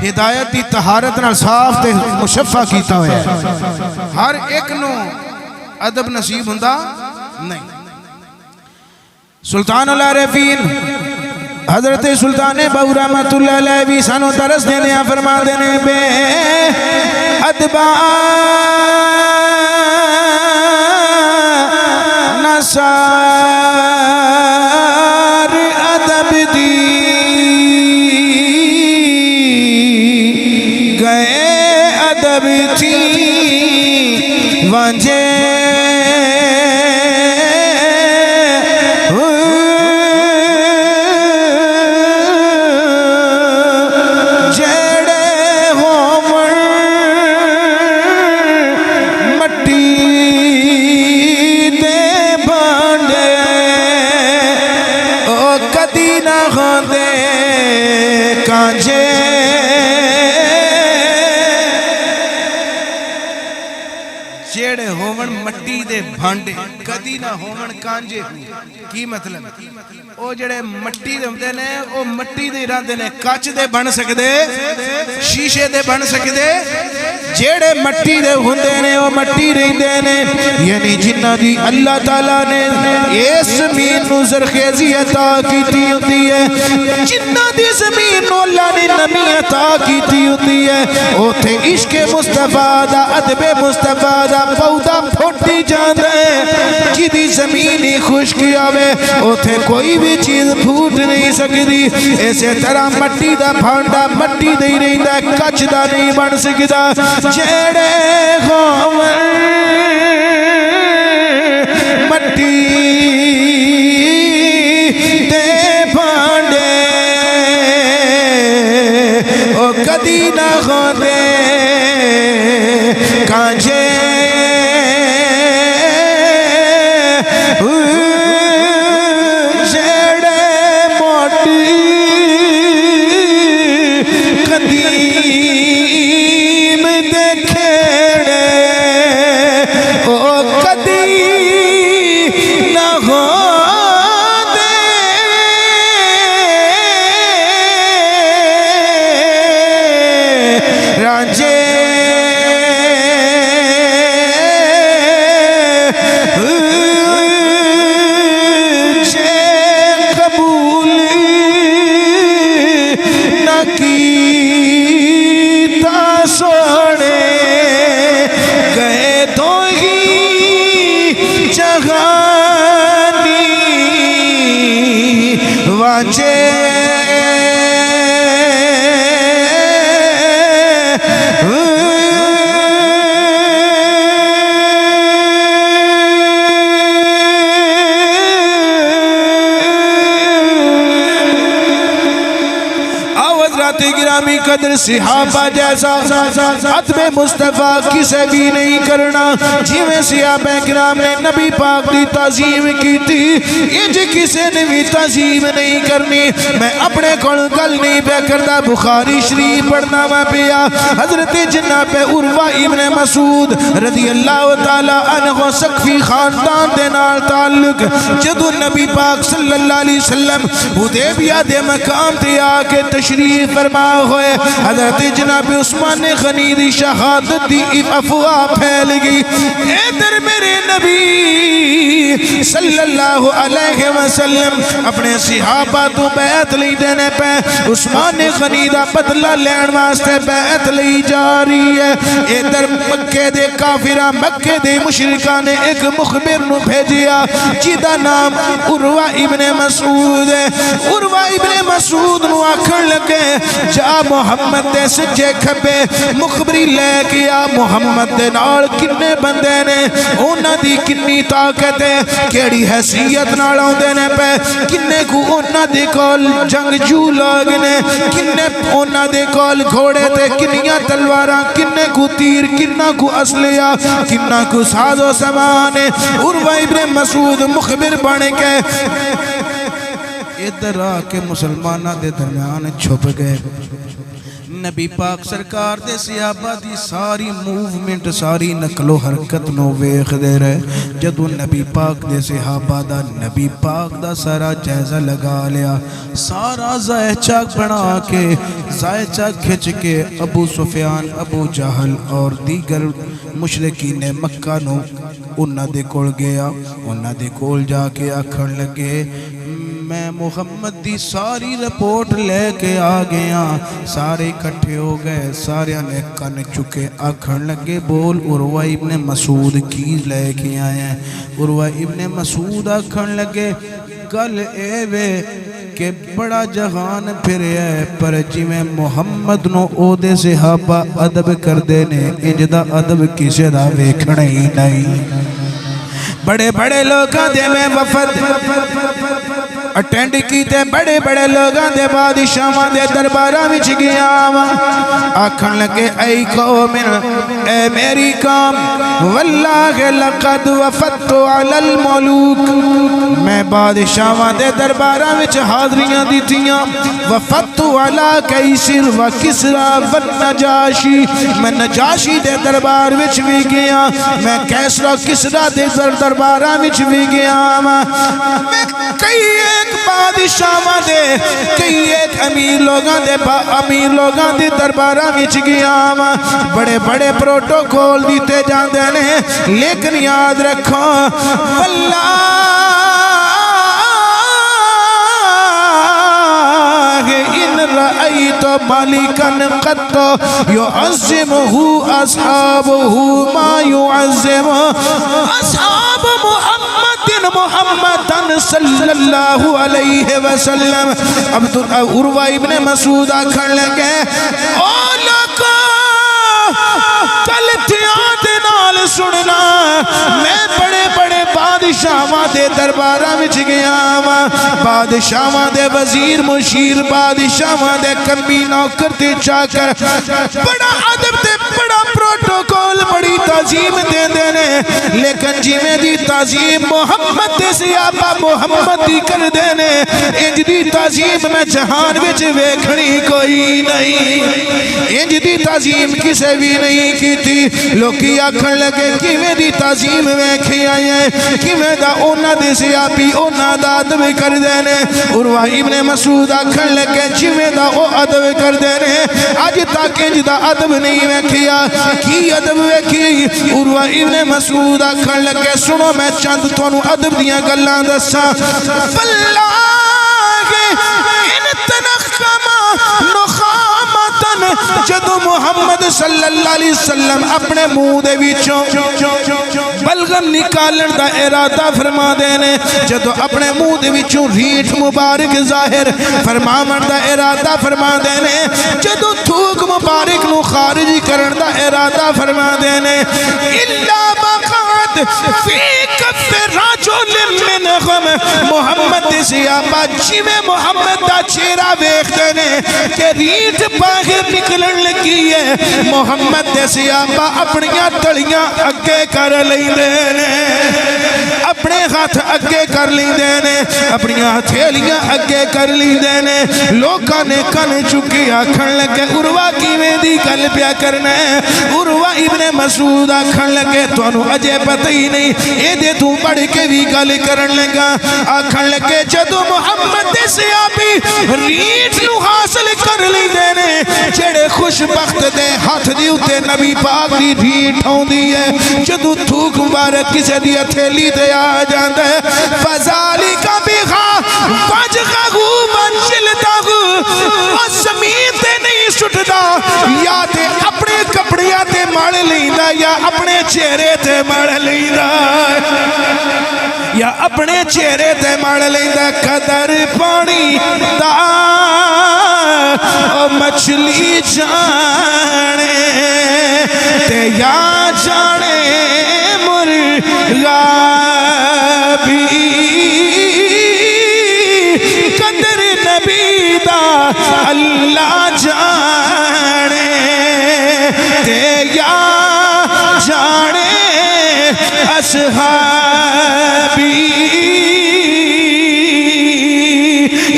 ہدایت دی طہارت نال صاف تے مشفع کیتا ہویا ہے ہر ایک نو ادب نصیب ہوندا نہیں سلطان العارفین حضرت سلطان بہو رحمت اللہ علیہ بھی سانو درس دینے فرما دینے بے ادبا نصار ادب دی گئے ادب تھی وانجے جیڑے ہوون مٹی دے بھانڈے کدی نہ ہوون کانجے کی مطلب او جڑے مٹی دے ہوندے نے او مٹی دے رہندے نے کچ دے بن سکدے شیشے دے بن سکدے جیڑے مٹی دے ہوندے نے او مٹی رہندے نے یعنی جنہاں دی اللہ تعالیٰ نے اس زمین نو زرخیزی عطا کیتی ہوندی ہے جنہاں دی زمین نو اللہ نے نمی عطا کیتی ہوندی ہے اوتھے عشق مصطفیٰ دا ادب مصطفیٰ دا پودا پھوٹی جاندے جدی زمین ہی خشکی آوے اوتھے کوئی بھی چیز پھوٹ نہیں سکتی ایسے طرح مٹی دا بھانڈا مٹی دے رہندا کچ دا نہیں بن سکتا جیڑے ہوون مٹی دے بھانڈے او کدی نہ ہوندے کانجے گرامی قدر صحابہ جیسا عطب مصطفیٰ کسے بھی نہیں کرنا جیویں صحابہ کرام نے نبی پاک دی تعظیم کی تھی یہ جی کسے نے بھی تعظیم نہیں کرنی میں اپنے کل گل نہیں پہ کرتا بخاری شریف پڑھنا میں پیا حضرت جناب عروہ ابن مسعود رضی اللہ تعالیٰ عنہ سقفی خاندان دے نال تعلق جدو نبی پاک صلی اللہ علیہ وسلم حدیبیہ دے مقام تے آ کے تشریف تشریف فرما ہوئے حضرت جناب عثمان غنی دی شہادت دی افواہ پھیل گئی ادھر میرے نبی صلی اللہ علیہ وسلم اپنے صحابہ تو بیعت لئی دینے پہ عثمان غنی دا بدلہ لین واسطے بیعت لئی جا رہی ہے ادھر مکے دے کافرہ مکے دے مشرکان نے ایک مخبر نو بھیجیا جیدہ نام عروہ ابن مسعود ہے عروہ ابن مسعود نو آکھن لگے جا محمد دے سجے کھبے مخبری لے کیا محمد دے نال کنے بندے نے اونا دی کنی طاقت ہے کیڑی حیثیت نالوں دینے پہ کنے کو اونا دی کول جنگ جو لوگ نے کنے اونا دی کول گھوڑے تے کنیاں تلواراں کنے کو تیر کنہ کو اسلیہ کنہ کو ساز و سامان عروہ ابن مسعود مخبر بن کے ادھر آ کے مسلمانہ دے درمیان چھپ گئے نبی پاک سرکار دے صحابہ دی ساری موومنٹ ساری نقل و حرکت نو ویکھ دے رہے جدو نبی پاک دے صحابہ دا نبی پاک دا سارا جائزہ لگا لیا سارا زائچہ بنا کے زائچہ کھچ کے ابو سفیان ابو جہل اور دیگر مشرکین مکہ نو انہاں دے کول گیا انہاں دے کول جا کے آکھن لگے میں محمد دی ساری رپورٹ لے کے آ گیا سارے اکٹھے ہو گئے سارے نے کن چکے آکھن لگے بول عروہ ابن مسعود کی لے کے آئے ہیں عروہ ابن مسعود آکھن لگے گل اے وے کہ بڑا جہان پھر ہے پر جی میں محمد نو او دے صحابہ ادب کر دینے انجدہ ادب کسے دا ویکھنے ہی نہیں بڑے بڑے لوگاں دے میں وفد اٹینڈ کیتے بڑے بڑے لوگاں دے بادشاہاں دے درباراں وچ گیا آکھن لگے اے قوم اے میری قوم واللہ لقد وفدت علی الملوک میں بادشاہاں دے درباراں وچ حاضریاں دتیاں وفدت علی قیصر و کسریٰ و نجاشی میں نجاشی دے دربار وچ بھی گیا میں کیسرا کسریٰ دے درباراں وچ بھی گیا میں کئی ایک بادشاہ دے کئی ایک امیر لوگاں دے درباراں وچ گیا بڑے بڑے پروٹوکول دیتے جاندے نے لیکن یاد رکھو واللہ ان رأیت ملکا قط يعظمه اصحابه ما يعظم اصحاب محمد صلی اللہ علیہ وسلم عروہ ابن مسعود آکھن لگے او لوگو کل تیاد نال سننا میں بڑے بڑے بادشاہاں دے درباراں وچ گیا بادشاہاں دے وزیر مشیر بادشاہاں دے کمی نوکر تے چاکر بڑا ادب تے بڑا پروٹوکول بڑی تعظیم دے دینے لیکن جی میں دی تعظیم محمد دے صحابہ محمد دی کر دینے انج دی تعظیم میں جہان وچ ویکھنی کوئی نہیں انج دی تعظیم کسے بھی نہیں کی تھی لوکی آکھن لگے کیویں دی تعظیم ویکھی آئی ہے کیویں دا اونا دے صحابی اونا دا ادب کر دینے عروہ ابن مسعود آکھن لگے جویں دا او ادب کر دینے آج تک انج دا ادب نہیں ویکھیا کی ادب ویکھی عروہ ابن مسعود آکھن لگے سنو میں چند تانوں ادب دیاں گلاں دساں واللہ ان تنخم نخامتن جدو محمد صلی اللہ علیہ وسلم اپنے منہ دے وچوں بلغم نکالن دا ارادہ فرما دینے جدو اپنے منہ دے وچوں ریٹھ مبارک ظاہر فرماون دا ارادہ فرما دینے جدو تھوک مبارک نو خارجی کرن دا ارادہ فرما دینے اللہ بقات فی کف رجل منہم محمد دے صحابہ جی میں محمد دا چہرہ ویکھ دینے کہ ریٹھ باہر نکلن لگی ہے محمد دے صحابہ اپنیاں تڑیاں اگے کر لیں دینے اپنے ہاتھ اگے کر لیں دینے اپنیاں ہتھیلیاں اگے کر لیں دینے لوکاں نے کن چکی آکھن لگے عروہ کیویں دی گل پیا کرنا ہے عروہ ابن مسعود آکھن لگے تانوں اجے پتہ ہی نہیں اے دے تو پڑھ کے بھی گل کرن لگا آکھن لگے جدو محمد دے صحابی ریٹھ نو حاصل کر لی دینے جڑے خوش بخت دے ہاتھ دی اتے نبی پاک دی ریٹھ ہوں دی ہے جدو تھوک مبارک کسی دی اتھیلی دے آ جاندے فضالی کا بیخا وجغہو منجلتہو اور زمین تے نہیں سٹدا یا تے اپنے کپڑیاں تے مڑ لیندہ یا اپنے چہرے تے مڑ لیندہ یا اپنے چہرے تے مڑ لیندہ قدر پانی دا او مچھلی جانے تے یا جانے مرغا بھی قدر نبی دا اللہ جانے تے یا جانے اصحابی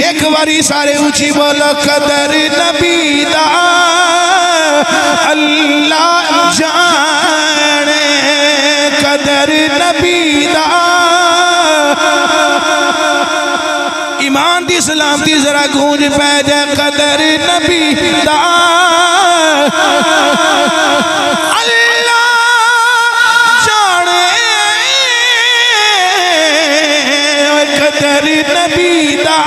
ایک باری سارے اونچی بولو قدر نبی دا اللہ جانے قدر نبی دا ایمان دی سلامتی ذرا گونج پہ جائے قدر نبی دا اللہ جانے قدر نبی دا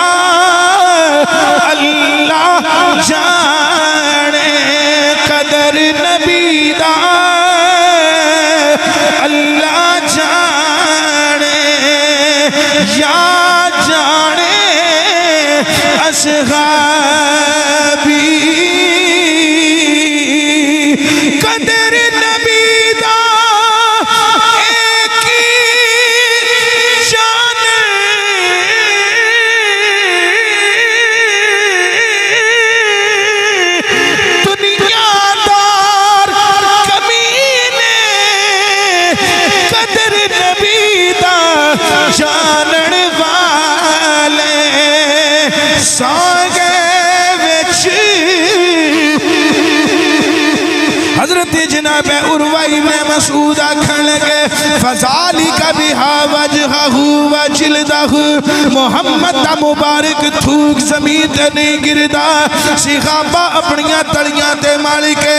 اللہ جانے قدر نبی دا اللہ جانے یا جانے اصحابی قدر نبی دا ایک جان دنیا دار کمینے قدر نبی دا جانن والے سانگے وچ حضرت جناب عروہ ابن مسعود آکھن لگے فذالک بہا وجہہ وجلدہ محمد دا مبارک تھوک زمین تے نہیں گردا صحابہ اپنیاں تڑیاں تے مال کے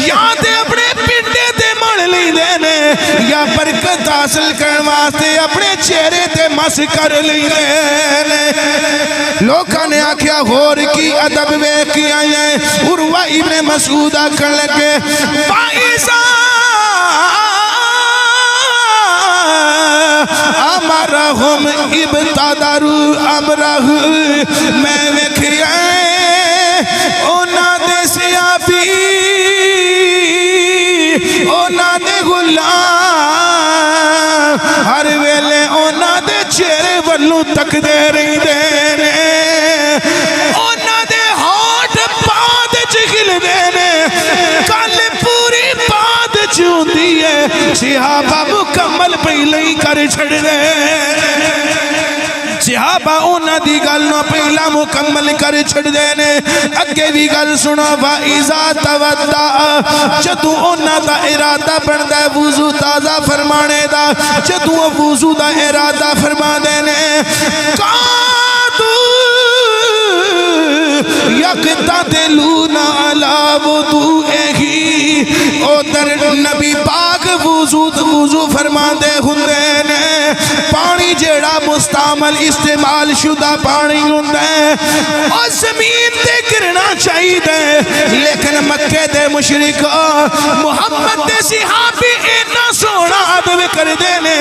یا تے اپنے پنڈے تے مل لی دینے یا برکت حاصل کرن واسطے اپنے چہرے تے مس کر لی دینے لوکاں نے آکھیا ہور کی ادب وے کی آئیں عروہ ابن مسعود آکھن لگے فائزہ امرہم ابتدارو امرہ میں وکھیائیں اونا دے سیابی اونا دے غلام ہر ویلے اونا دے چہرے والوں تک دے رہی دینے اونا دے ہاتھ پاد چکل دینے کل پوری پاد چوندی ہے صحابہ مکمل پہلے ہی کر چھڑ دے صحابہ اونا دی گل نو پہلا مکمل کر چھڑ دینے اگے بھی گل سنا وَإِذَا تَوَدَّعَ جدو اونا دا ارادہ بندہ وضو تازہ فرمانے دا جدو وضو دا ارادہ فرما دینے قَادُ يَقْتَدِلُونَ عَلَى وُضُوئِهِ او در نبی پاک وضو فرما دے ہندے نے پانی جیڑا مستعمل استعمال شدہ پانی ہندے اور زمین تے گرنا چاہی دے لیکن مکہ دے مشرک محمد دے صحابی اینا سونا عدو کر دینے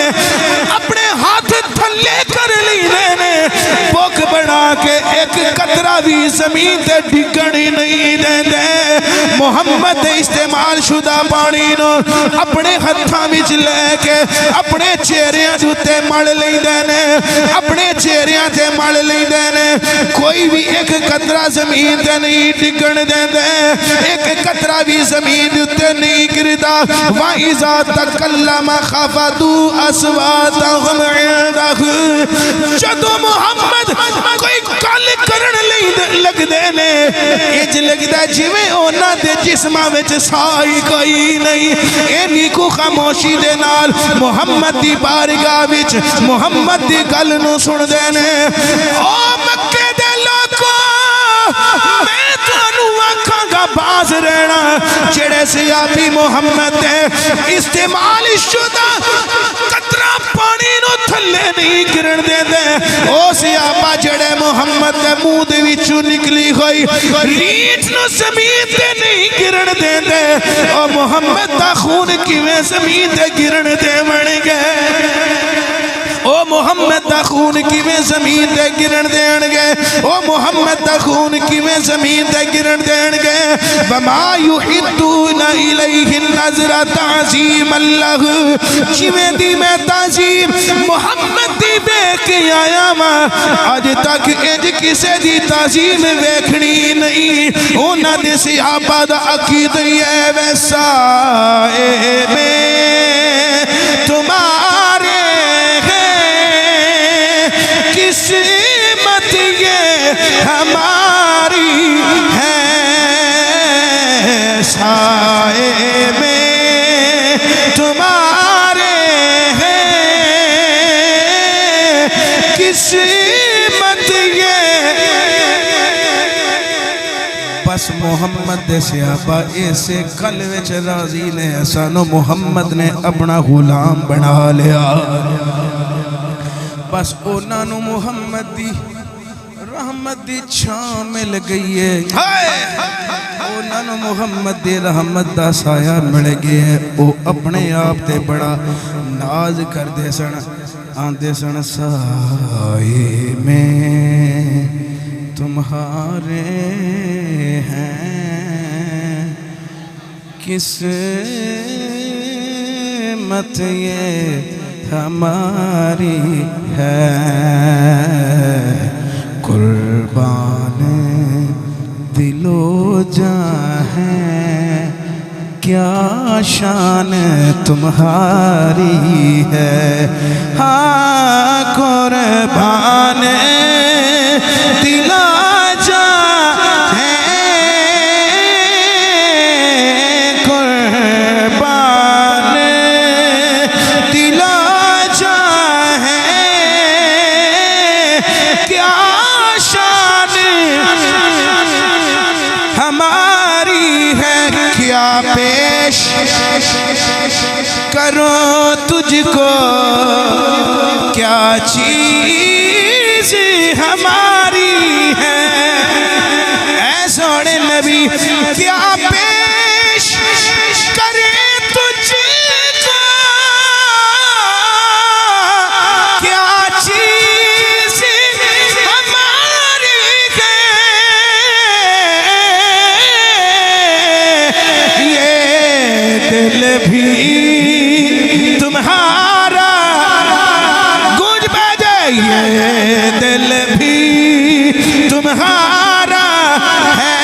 اپنے ہاتھ تھلے کر لی دینے بوک بڑھا کے ایک قطرہ بھی زمین تے ڈگڑی نہیں دے دے محمد دے استعمال شدہ پانی نو اپنے ہتھاں وچ لے کے اپنے چہریاں تے مل لئی دینے اپنے چہریاں تے مل لئی دینے کوئی بھی ایک قطرہ زمین تے نہیں ڈگن دے دے ایک قطرہ بھی زمین تے نہیں گردا وَإِذَا تَكَلَّمَ خَفَضُوا أَصْوَاتَهُمْ عِندَهُ جدو محمد کوئی گل کرن لئی لگ دینے اج لگدا جویں اونا دے جسماں وچ سائی کوئی نہیں اینی کو خاموشی دے نال محمد دی بارگاہ وچ محمد دی گل نو سن دے نے او مکے دے لوگو میں تانوں آکھاں گا باز رہنا جڑے صحابی محمد دے استعمال شدہ قطرہ پانی نو تھلے نہیں گرن دے دے او صحابہ جڑے محمد دے منہ دے وچوں نکلی ہوئی ریٹ نو زمین تے نہیں گرن دے دے او محمد دا خون کیویں زمین تے گرن دے بن گئے او محمد دا خون کیویں زمین تے گرن دین گے او محمد دا خون کیویں زمین تے گرن دین گے وما یحدون الیہ النظر تعظیم اللہ جویں دی میں تعظیم محمد دی دیکھ کے آیا ماں آج تک انج کسے دی تعظیم ویکھنی نہیں انہاں دے صحابہ دا عقیدہ ہے ویسا میں تمہارے قسمت یہ ہماری ہے سائے میں تمہارے ہیں قسمت یہ بس محمد دے صحابہ ایسے قلب چ راضی نے سانو محمد نے اپنا غلام بنا لیا بس اونا نو محمد دی رحمت دی چھاں مل گئی ہے اونا نو محمد دی رحمت دا سایہ مل گئی ہے او اپنے آپ تے بڑا ناز کر دے سن آندے سن سائے میں تمہارے ہیں قسمت یہ ہماری ہے قربان دل و جاں ہے کیا شان تمہاری ہے ہاں قربان دل و جاں ہے قربان دل و جاں ہے کیا شان ہماری ہے کیا پیش کرو تجھ کو کیا چیز ہماری ہے اے سونے نبی کیا پیش کرے تجھ کو کیا چیز ہماری ہے یہ دل بھی تمہارا گونج بجے یہ دل بھی تمہارا ہے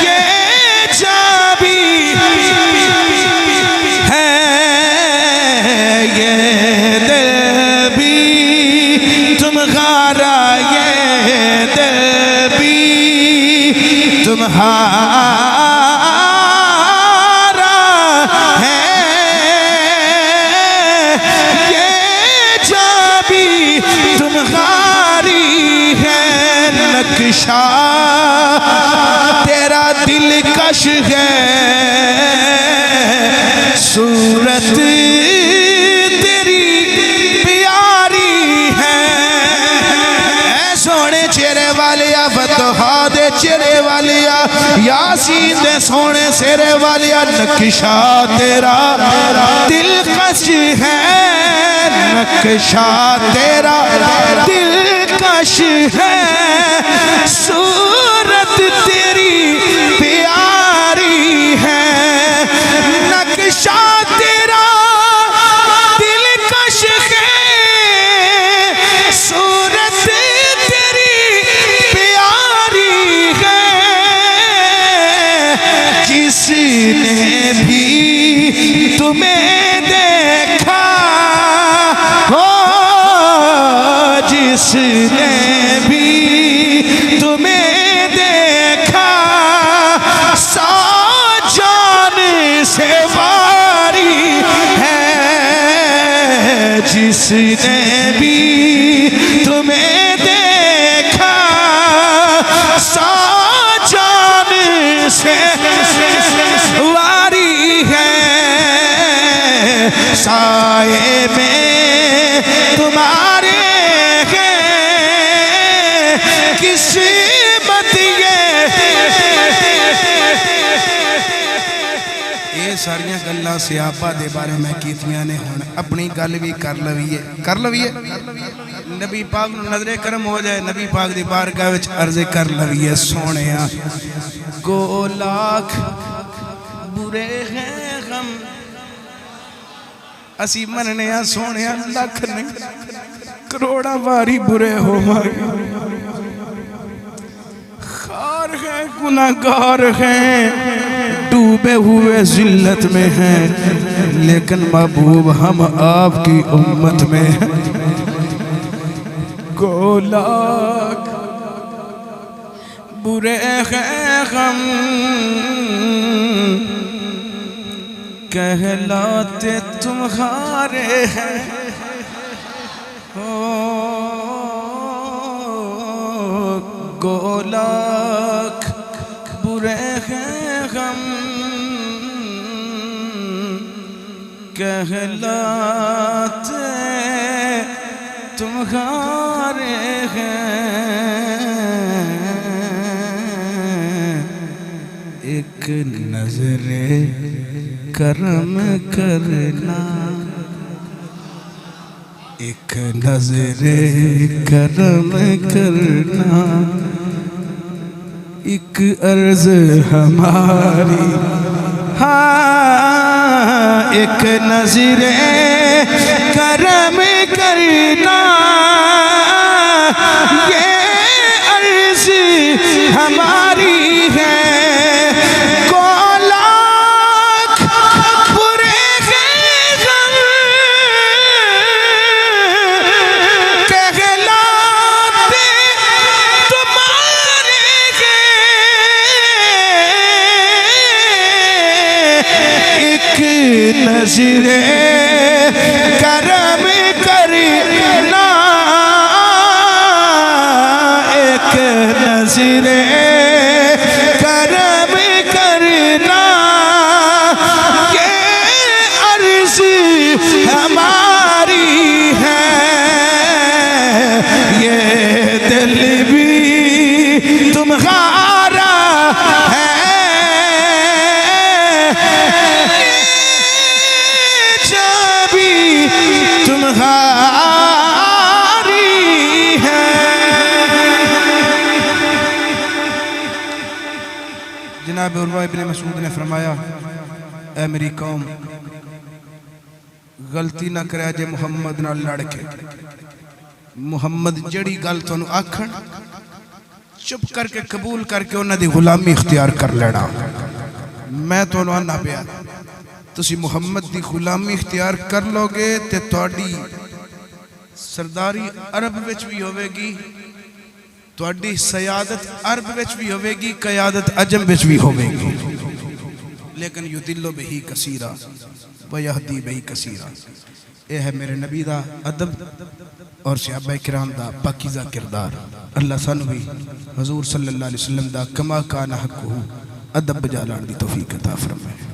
یہ جاں بھی ہے یہ دل بھی تمہارا یہ دل بھی تمہارا نقشہ تیرا دلکش ہے صورت تیری پیاری ہے اے سونے چہرے والیا فتحہ دے چہرے والیا یاسین دے سونے سرے والیا نقشہ تیرا دلکش ہے نقشہ تیرا دلکش ہے صورت تیری پیاری ہے نقشہ تیرا دلکش ہے صورت تیری پیاری ہے جس نے بھی تمہیں دیکھا ہو جس نے بھی تمہیں دیکھا جس نے بھی تمہیں دیکھا سو جان سے واری ہے سائے میں تمہارے قسمت یہ ساریاں گلاں صحابہ دے بارے میں کیتیاں نے ہن اپنی گل بھی کر لویے نبی پاک نو نظر کرم ہو جائے نبی پاک دی بارگاہ وچ عرض کر لویے سونیا کو لاکھ برے ہیں غم اسی مننے سونیا لکھ نہیں کروڑا واری برے ہو مارے خار ہیں گناہگار ہیں ڈوبے ہوئے ذلت میں ہیں لیکن محبوب ہم آپ کی امت میں ہیں کو لاکھ برے ہیں غم کہلاتے تمہارے ہیں کو لاکھ برے ہیں غم کہلاتے تمہارے ہیں ایک نظر کرم کرنا ایک نظر کرم کرنا ایک عرض ہماری ہاں ایک نظر کرم کرنا یہ عرض ہماری ہے نظر کرم کرنا ایک نظر کرم کرنا یہ عرض ہماری ہے یہ دل بھی تمہارا ہے جناب عروہ ابن مسعود نے فرمایا اے میری قوم غلطی نہ کرے جے محمد نہ لڑ کے محمد جڑی گل تو آکھن چپ کر کے قبول کر کے انہاں دی غلامی اختیار کر لینا میں تو آنا پیا تسی محمد دی غلامی اختیار کر لو گے تے تواڈی سرداری عرب وچ بھی ہوئے گی تواڈی سیادت عرب وچ بھی ہوئے گی قیادت عجم وچ بھی ہوئے گی لیکن یدل بہی کثیرا ویہدی بہی کثیرا اے ہے میرے نبی دا ادب اور صحابہ کرام دا پاکیزہ کردار اللہ سانو بھی حضور صلی اللہ علیہ وسلم دا کما کان حقہ ادب بجا لان دی توفیق عطا فرمائے